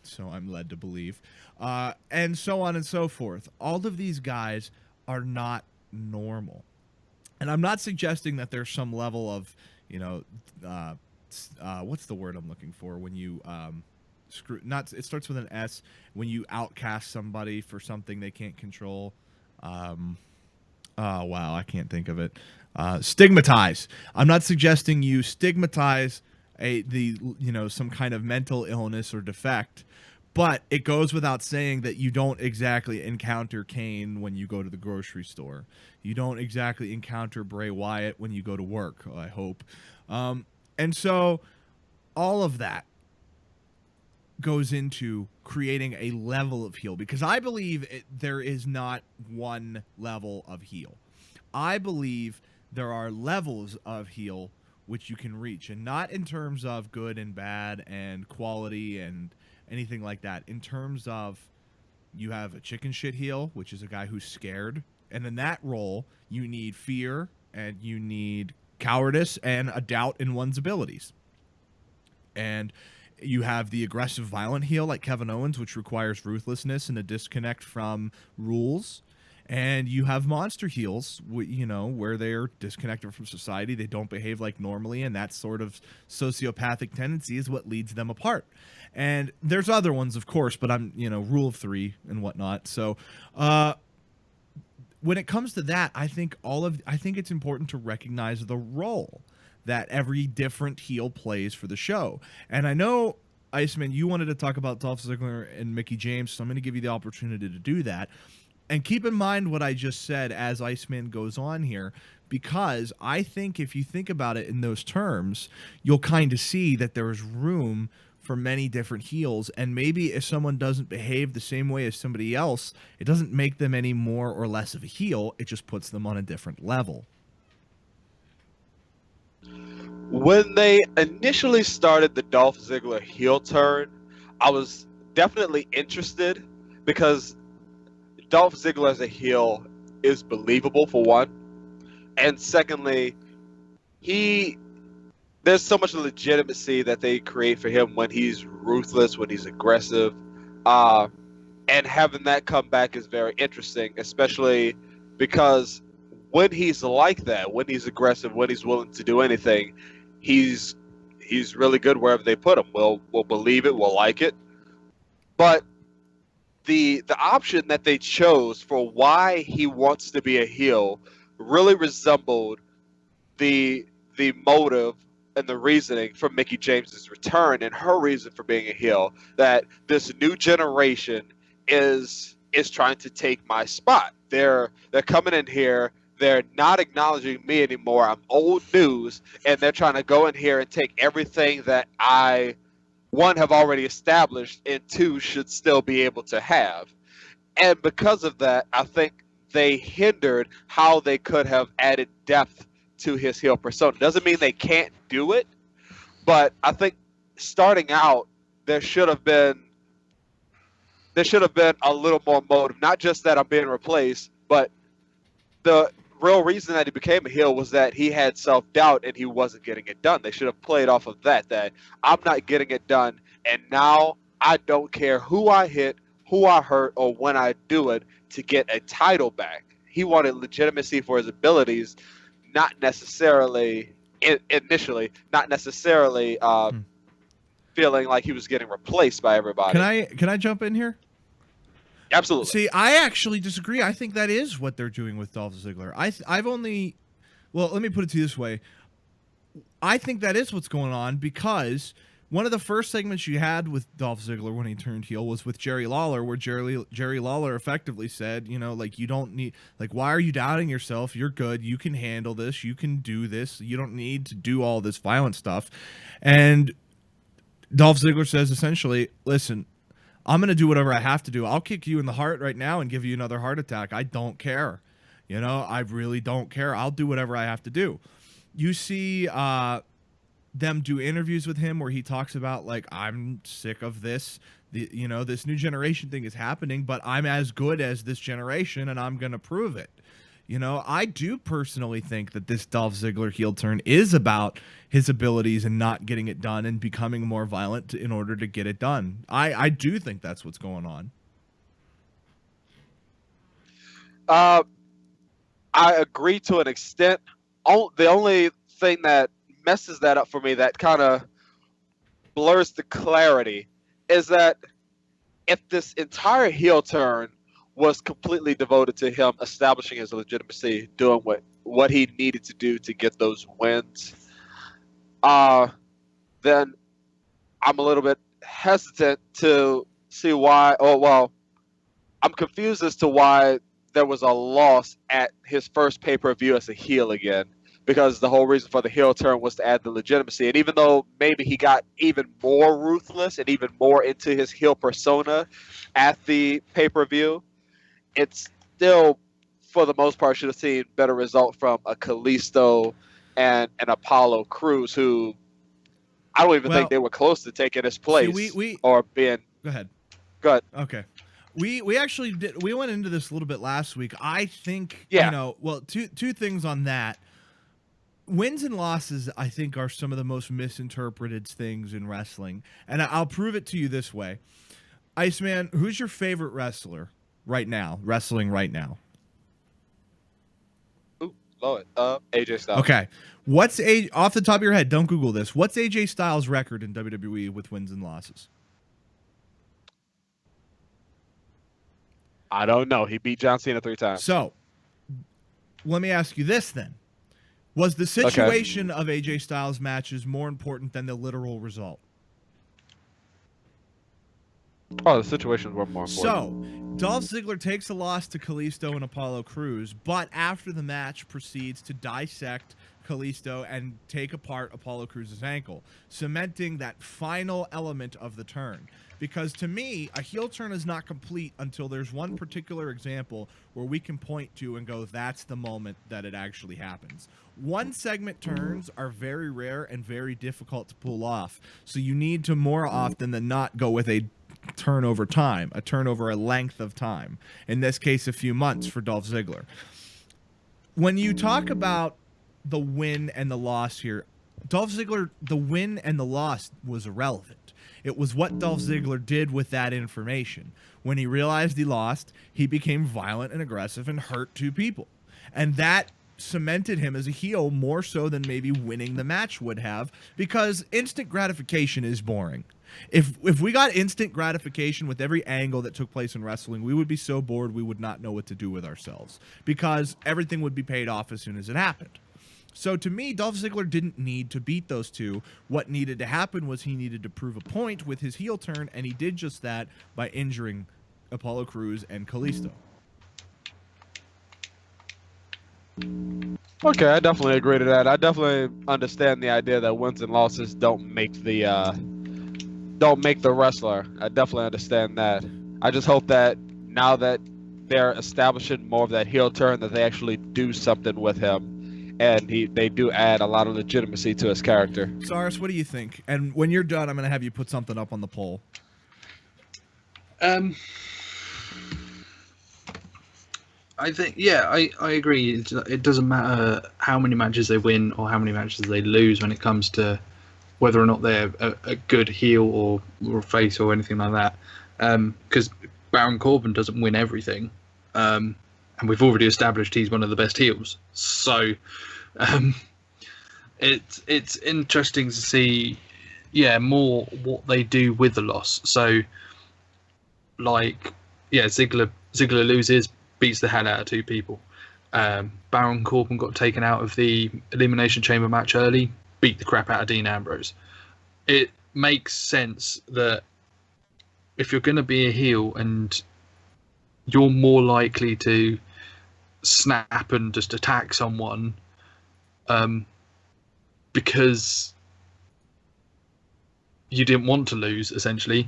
so I'm led to believe, and so on and so forth. All of these guys are not normal. And I'm not suggesting that there's some level of, what's the word I'm looking for when you it starts with an S, when you outcast somebody for something they can't control. Oh, wow, I can't think of it. Stigmatize. I'm not suggesting you stigmatize some kind of mental illness or defect, but it goes without saying that you don't exactly encounter Kane when you go to the grocery store. You don't exactly encounter Bray Wyatt when you go to work, I hope. And so all of that goes into creating a level of heel, because I believe there is not one level of heel. I believe there are levels of heel which you can reach, and not in terms of good and bad and quality and anything like that. In terms of, you have a chicken shit heel, which is a guy who's scared, and in that role you need fear and you need cowardice and a doubt in one's abilities. And you have the aggressive, violent heel like Kevin Owens, which requires ruthlessness and a disconnect from rules. And you have monster heels, where they're disconnected from society. They don't behave like normally, and that sort of sociopathic tendency is what leads them apart. And there's other ones, of course, but I'm, rule of three and whatnot. So when it comes to that, I think it's important to recognize the role that every different heel plays for the show. And I know, Iceman, you wanted to talk about Dolph Ziggler and Mickie James, so I'm going to give you the opportunity to do that. And keep in mind what I just said as Iceman goes on here, because I think if you think about it in those terms, you'll kind of see that there is room for many different heels. And maybe if someone doesn't behave the same way as somebody else, it doesn't make them any more or less of a heel. It just puts them on a different level. When they initially started the Dolph Ziggler heel turn, I was definitely interested, because Dolph Ziggler as a heel is believable, for one. And secondly, there's so much legitimacy that they create for him when he's ruthless, when he's aggressive. And having that come back is very interesting, especially because when he's like that, when he's aggressive, when he's willing to do anything, he's really good wherever they put him. We'll believe it, we'll like it. But the option that they chose for why he wants to be a heel really resembled the motive and the reasoning for Mickie James's return and her reason for being a heel, that this new generation is trying to take my spot. They're coming in here, they're not acknowledging me anymore. I'm old news, and they're trying to go in here and take everything that I, one, have already established, and two, should still be able to have. And because of that, I think they hindered how they could have added depth to his heel persona. Doesn't mean they can't do it, but I think starting out, there should have been a little more motive. Not just that I'm being replaced, but the real reason that he became a heel was that he had self-doubt and he wasn't getting it done. They should have played off of that I'm not getting it done, and now I don't care who I hit, who I hurt, or when I do it to get a title back. He wanted legitimacy for his abilities, not necessarily initially, feeling like he was getting replaced by everybody. Can I jump in here? Absolutely. See, I actually disagree. I think that is what they're doing with Dolph Ziggler. Let me put it to you this way. I think that is what's going on, because one of the first segments you had with Dolph Ziggler when he turned heel was with Jerry Lawler, where Jerry Lawler effectively said, you don't need, why are you doubting yourself? You're good. You can handle this. You can do this. You don't need to do all this violent stuff. And Dolph Ziggler says essentially, listen, I'm going to do whatever I have to do. I'll kick you in the heart right now and give you another heart attack. I don't care. I really don't care. I'll do whatever I have to do. You see them do interviews with him where he talks about, I'm sick of this. This new generation thing is happening, but I'm as good as this generation, and I'm going to prove it. You know, I do personally think that this Dolph Ziggler heel turn is about his abilities and not getting it done and becoming more violent in order to get it done. I do think that's what's going on. I agree to an extent. The only thing that messes that up for me, that kind of blurs the clarity, is that if this entire heel turn was completely devoted to him establishing his legitimacy, doing what he needed to do to get those wins, then I'm a little bit hesitant to see why. Oh, well, I'm confused as to why there was a loss at his first pay-per-view as a heel again, because the whole reason for the heel turn was to add the legitimacy. And even though maybe he got even more ruthless and even more into his heel persona at the pay-per-view, it's still, for the most part, should have seen better result from a Kalisto and an Apollo Crews, who I don't even think they were close to taking his place or being. Go ahead. Go ahead. Okay. We actually did. We went into this a little bit last week. I think, two things on that. Wins and losses, I think, are some of the most misinterpreted things in wrestling. And I'll prove it to you this way. Iceman, who's your favorite wrestler right now, wrestling right now? Ooh, Lord. AJ Styles. Okay. Off the top of your head, don't Google this. What's AJ Styles' record in WWE with wins and losses? I don't know. He beat John Cena 3 times. So, let me ask you this then. Was the situation of AJ Styles' matches more important than the literal result? Oh, the situations were more important. So, Dolph Ziggler takes a loss to Kalisto and Apollo Crews, but after the match proceeds to dissect Kalisto and take apart Apollo Crews' ankle, cementing that final element of the turn. Because to me, a heel turn is not complete until there's one particular example where we can point to and go, that's the moment that it actually happens. One segment turns are very rare and very difficult to pull off. So you need to more often than not go with a turn over time, a turn over a length of time. In this case, a few months for Dolph Ziggler. When you talk about the win and the loss here, Dolph Ziggler, the win and the loss was irrelevant. It was what Dolph Ziggler did with that information. When he realized he lost, he became violent and aggressive and hurt 2 people. And that cemented him as a heel more so than maybe winning the match would have, because instant gratification is boring. If we got instant gratification with every angle that took place in wrestling, we would be so bored we would not know what to do with ourselves, because everything would be paid off as soon as it happened. So to me, Dolph Ziggler didn't need to beat those 2. What needed to happen was he needed to prove a point with his heel turn, and he did just that by injuring Apollo Crews and Kalisto. Okay, I definitely agree to that. I definitely understand the idea that wins and losses don't make the wrestler. I definitely understand that. I just hope that now that they're establishing more of that heel turn, that they actually do something with him. And they do add a lot of legitimacy to his character. Cyrus, what do you think? And when you're done, I'm going to have you put something up on the poll. I think, I agree. It doesn't matter how many matches they win or how many matches they lose when it comes to whether or not they're a good heel or a face or anything like that. Because Baron Corbin doesn't win everything. And we've already established he's one of the best heels. So it's interesting to see, more what they do with the loss. So, Ziggler loses, beats the hell out of 2 people. Baron Corbin got taken out of the Elimination Chamber match early, beat the crap out of Dean Ambrose. It makes sense that if you're going to be a heel and you're more likely to snap and just attack someone because you didn't want to lose, essentially.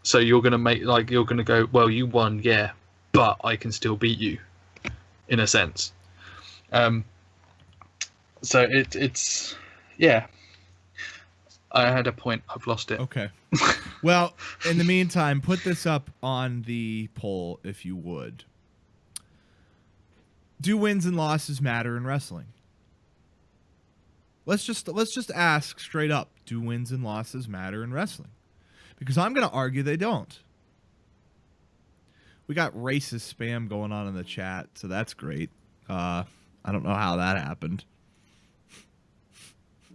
So you're going to go, well, you won, yeah, but I can still beat you, in a sense. So it's I had a point. I've lost it. Okay. Well, in the meantime, put this up on the poll if you would. do wins and losses matter in wrestling? Let's just ask straight up, do wins and losses matter in wrestling? Because I'm going to argue they don't. We got racist spam going on in the chat, so that's great. I don't know how that happened.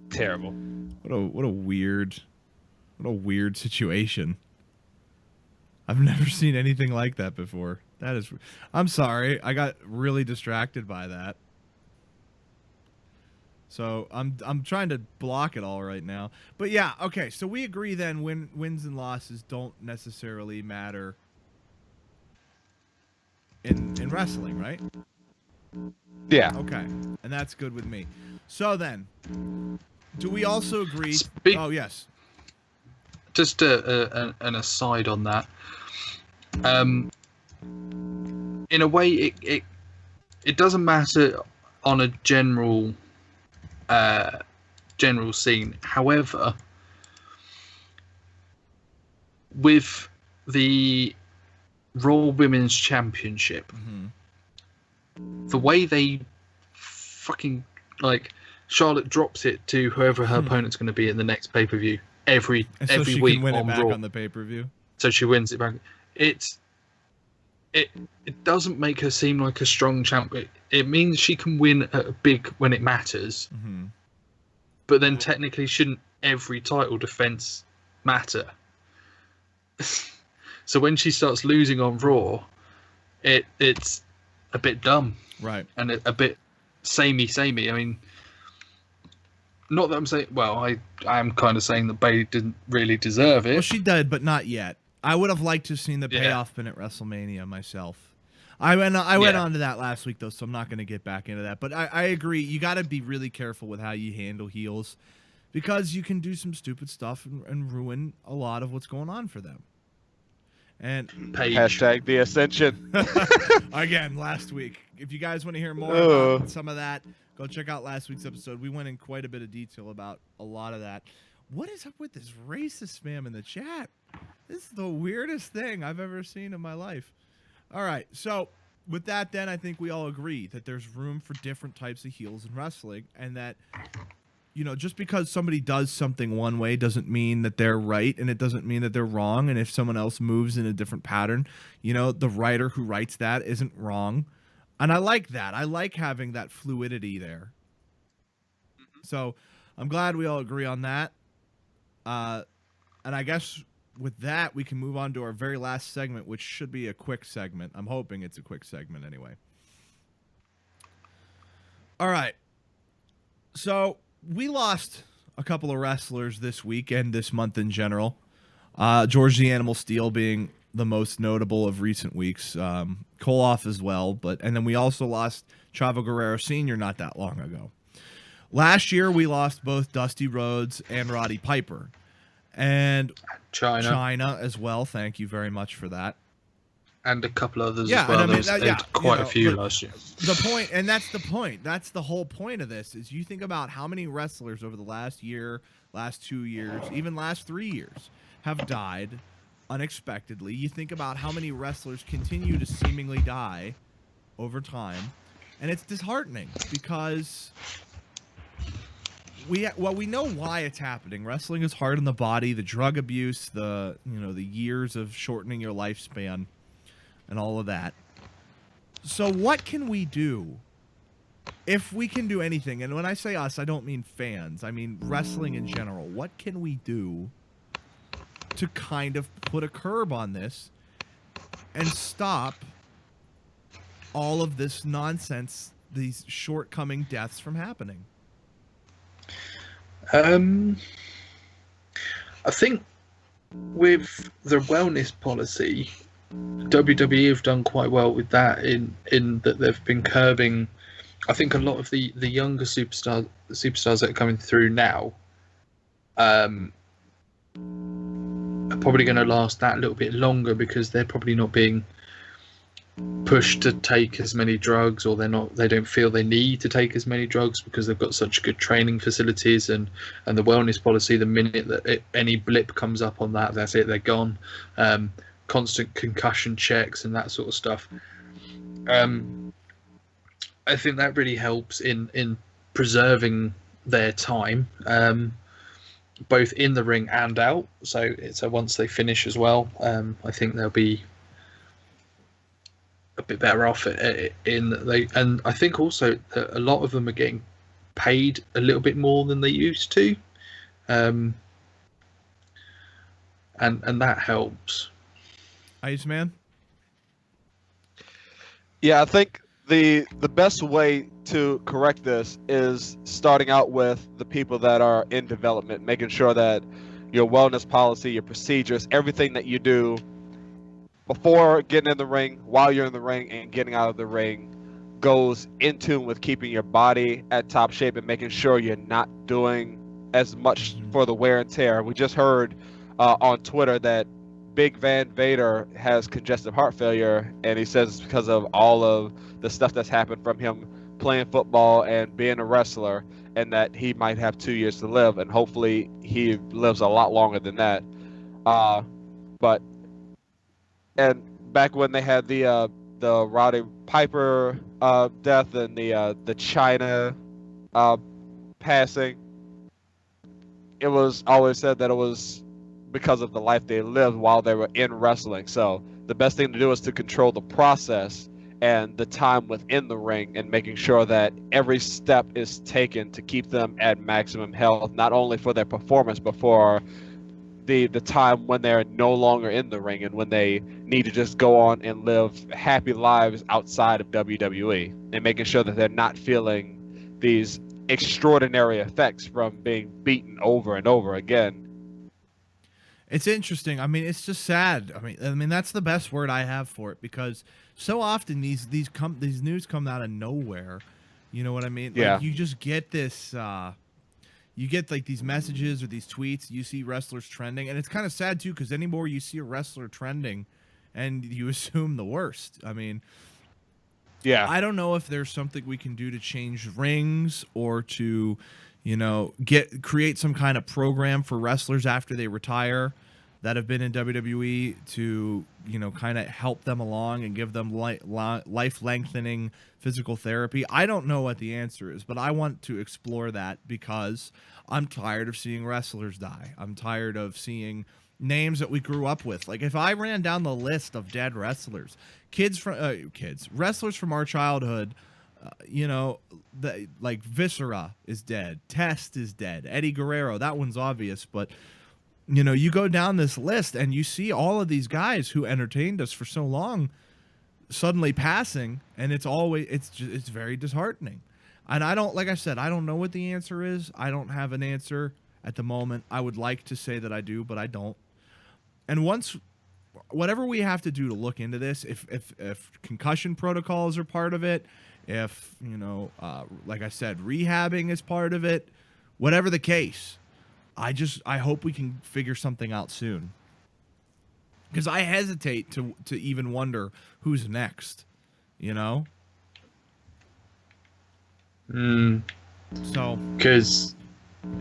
Terrible. What a weird situation. I've never seen anything like that before. That is, I'm sorry, I got really distracted by that. So I'm trying to block it all right now. But yeah, okay. So we agree then wins and losses don't necessarily matter in wrestling, right? Yeah. Okay, and that's good with me. So then, do we also agree? Oh yes. Just an aside on that. In a way, it doesn't matter on a general scene. However, with the Raw Women's Championship, the way they fucking Charlotte drops it to whoever her opponent's going to be in the next pay-per-view every she week can win on it back Raw. on the pay-per-view. So she wins it back. It doesn't make her seem like a strong champion. It means she can win big when it matters. But then technically, shouldn't every title defense matter? So when she starts losing on Raw, it's a bit dumb, right? And a bit samey. I mean, not that I'm saying. Well, I am kind of saying that Bayley didn't really deserve it. Well, she did, but not yet. I would have liked to have seen the payoff pin at WrestleMania myself. I went on to that last week though, so I'm not going to get back into that. But I agree. You got to be really careful with how you handle heels, because you can do some stupid stuff and ruin a lot of what's going on for them. And Hashtag the Ascension. again, last week. If you guys want to hear more about some of that, go check out last week's episode. We went in quite a bit of detail about a lot of that. What is up with this racist spam in the chat? This is the weirdest thing I've ever seen in my life. All right, so with that, then I think we all agree that there's room for different types of heels in wrestling, and that, you know, just because somebody does something one way doesn't mean that they're right, and it doesn't mean that they're wrong. And if someone else moves in a different pattern, you know, the writer who writes that isn't wrong. And I like that. I like having that fluidity there. So I'm glad we all agree on that. And I guess with that, we can move on to our very last segment, which should be a quick segment. I'm hoping it's a quick segment anyway. All right. So we lost a couple of wrestlers this week and this month in general. George the Animal Steel being the most notable of recent weeks. Koloff as well. And then we also lost Chavo Guerrero Sr. not that long ago. Last year, we lost both Dusty Rhodes and Roddy Piper. And China as well. Thank you very much for that. And a couple others as well. Quite a few last year. The point, and that's the point. That's the whole point of this, is you think about how many wrestlers over the last year, last 2 years, even last 3 years have died unexpectedly. You think about how many wrestlers continue to seemingly die over time, and it's disheartening because we know why it's happening. Wrestling is hard on the body, the drug abuse, the years of shortening your lifespan, and all of that. So what can we do, if we can do anything? And when I say us, I don't mean fans. I mean wrestling in general. What can we do to kind of put a curb on this and stop all of this nonsense, these shortcoming deaths from happening? I think with the wellness policy, WWE have done quite well with that in that they've been curbing. I think a lot of the younger superstars that are coming through now are probably going to last that little bit longer, because they're probably not being pushed to take as many drugs, or they don't feel they need to take as many drugs because they've got such good training facilities and the wellness policy. The minute that any blip comes up on that, that's it, they're gone. Constant concussion checks and that sort of stuff. I think that really helps in preserving their time, both in the ring and out. So once they finish as well, I think they'll be a bit better off and I think also that a lot of them are getting paid a little bit more than they used to, and that helps. Iceman? Yeah, I think the best way to correct this is starting out with the people that are in development, making sure that your wellness policy, your procedures, everything that you do before getting in the ring, while you're in the ring, and getting out of the ring goes in tune with keeping your body at top shape and making sure you're not doing as much for the wear and tear. We just heard on Twitter that Big Van Vader has congestive heart failure, and he says it's because of all of the stuff that's happened from him playing football and being a wrestler, and that he might have 2 years to live, and hopefully he lives a lot longer than that. But and back when they had the Roddy Piper death and the China passing, it was always said that it was because of the life they lived while they were in wrestling. So the best thing to do is to control the process and the time within the ring, and making sure that every step is taken to keep them at maximum health, not only for their performance, but for the time when they're no longer in the ring and when they need to just go on and live happy lives outside of WWE, and making sure that they're not feeling these extraordinary effects from being beaten over and over again. It's interesting. I mean, it's just sad. I mean that's the best word I have for it, because so often these news come out of nowhere. You know what I mean? Yeah. Like, you just get this. You get like these messages or these tweets. You see wrestlers trending, and it's kind of sad too, because anymore you see a wrestler trending, and you assume the worst. I mean, Yeah. I don't know if there's something we can do to change rings, or to, create some kind of program for wrestlers after they retire that have been in WWE to, kind of help them along and give them life lengthening physical therapy. I don't know what the answer is, but I want to explore that, because I'm tired of seeing wrestlers die. I'm tired of seeing names that we grew up with. Like, if I ran down the list of dead wrestlers, wrestlers from our childhood, like Viscera is dead, Test is dead, Eddie Guerrero, that one's obvious, but you go down this list and you see all of these guys who entertained us for so long suddenly passing, and it's very disheartening. And like I said, I don't know what the answer is. I don't have an answer at the moment. I would like to say that I do, but I don't. And whatever we have to do to look into this, if concussion protocols are part of it, if like I said, rehabbing is part of it, whatever the case, I hope we can figure something out soon, because I hesitate to even wonder who's next. So Because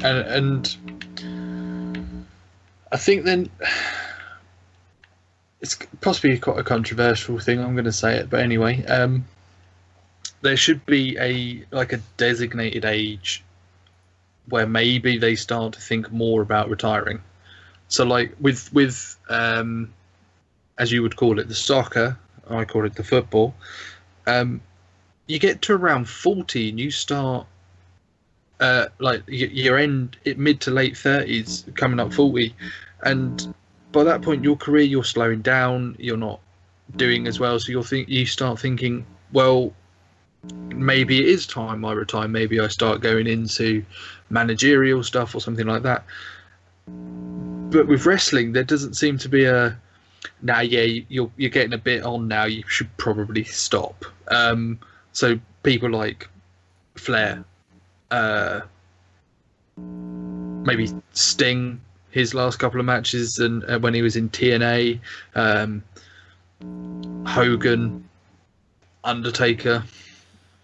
and I think then it's possibly quite a controversial thing. I'm going to say it, but anyway, there should be a designated age where maybe they start to think more about retiring. So like with as you would call it, the soccer, I call it the football, you get to around 40 and you start your end mid to late 30s, coming up 40, and by that point your career, you're slowing down, you're not doing as well, so you start thinking, well, maybe it is time I retire, maybe I start going into managerial stuff or something like that. But with wrestling, there doesn't seem to be you're getting a bit on now, you should probably stop. So people like Flair, maybe Sting, his last couple of matches, and when he was in TNA, Hogan, Undertaker.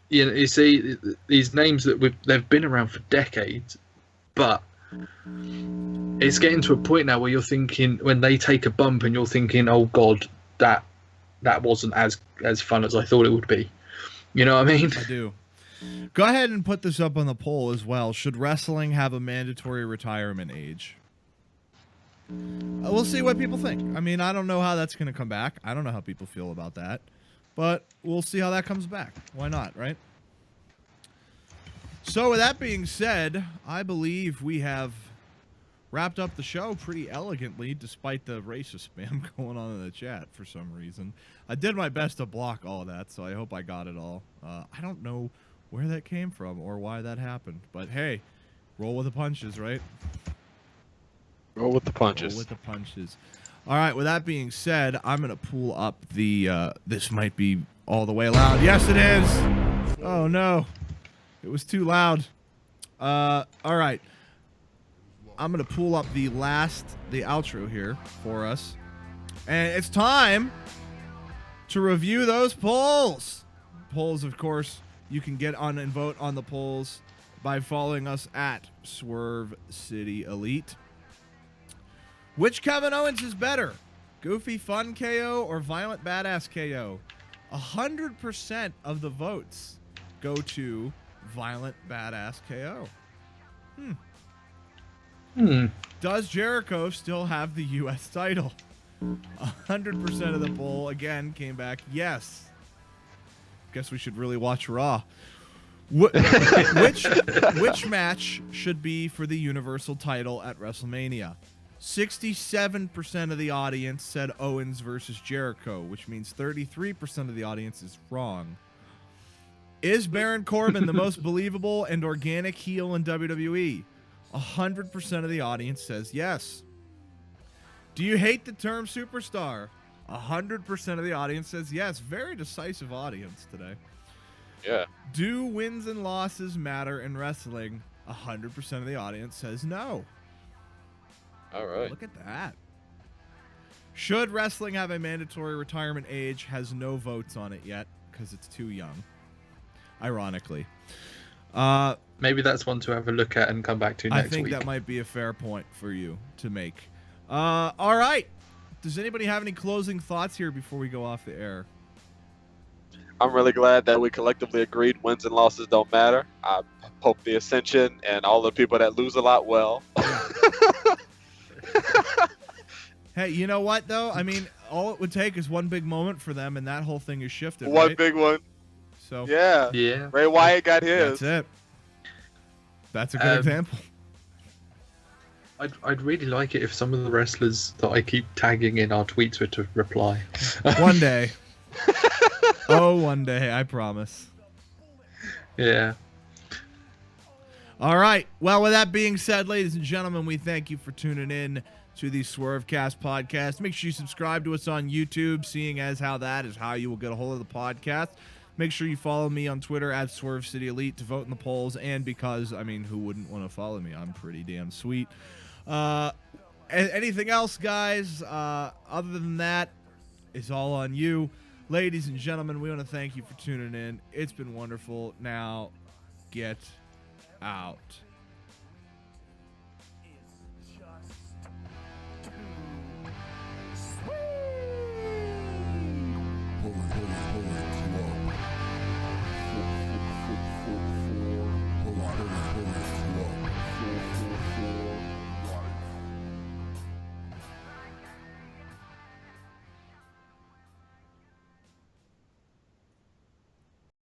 You see these names that they've been around for decades, but it's getting to a point now where you're thinking, when they take a bump and you're thinking, oh god, that wasn't as fun as I thought it would be. You know what I mean? I do. Go ahead and put this up on the poll as well. Should wrestling have a mandatory retirement age? We'll see what people think. I mean, I don't know how that's going to come back. I don't know how people feel about that. But we'll see how that comes back. Why not, right? So with that being said, I believe we have wrapped up the show pretty elegantly, despite the racist spam going on in the chat for some reason. I did my best to block all of that, so I hope I got it all. I don't know where that came from or why that happened, but hey, roll with the punches, right? Roll with the punches. Roll with the punches. All right, with that being said, I'm going to pull up the, this might be all the way loud. Yes, it is. Oh, no. It was too loud. All right. I'm going to pull up the outro here for us. And it's time to review those polls. Polls, of course, you can get on and vote on the polls by following us at Swerve City Elite. Which Kevin Owens is better? Goofy Fun KO or Violent Badass KO? 100% of the votes go to Violent Badass KO. Does Jericho still have the U.S. title? 100% of the poll, again, came back yes. Guess we should really watch Raw. Which match should be for the Universal title at WrestleMania? 67% of the audience said Owens versus Jericho, which means 33% of the audience is wrong. Is Baron Corbin the most believable and organic heel in WWE? 100% of the audience says yes. Do you hate the term superstar? 100% of the audience says yes. Very decisive audience today. Yeah. Do wins and losses matter in wrestling? 100% of the audience says no. All right. Look at that. Should wrestling have a mandatory retirement age? Has no votes on it yet because it's too young. Ironically. Maybe that's one to have a look at and come back to next week. I think that might be a fair point for you to make. All right. Does anybody have any closing thoughts here before we go off the air? I'm really glad that we collectively agreed wins and losses don't matter. I hope the Ascension and all the people that lose a lot well. Hey, you know what, though? I mean, all it would take is one big moment for them, and that whole thing is shifted, One right? big one. So Yeah. Yeah. Ray Wyatt got his. that's it. That's a good example. I'd really like it if some of the wrestlers that I keep tagging in our tweets were to reply. One day. Oh, one day, I promise. Yeah. All right. Well, with that being said, ladies and gentlemen, we thank you for tuning in to the SwerveCast podcast. Make sure you subscribe to us on YouTube, seeing as how that is how you will get a hold of the podcast. Make sure you follow me on Twitter at Swerve City Elite to vote in the polls, and because, I mean, who wouldn't want to follow me? I'm pretty damn sweet. Anything else, guys? Other than that, it's all on you. Ladies and gentlemen, we want to thank you for tuning in. It's been wonderful. Now, get out.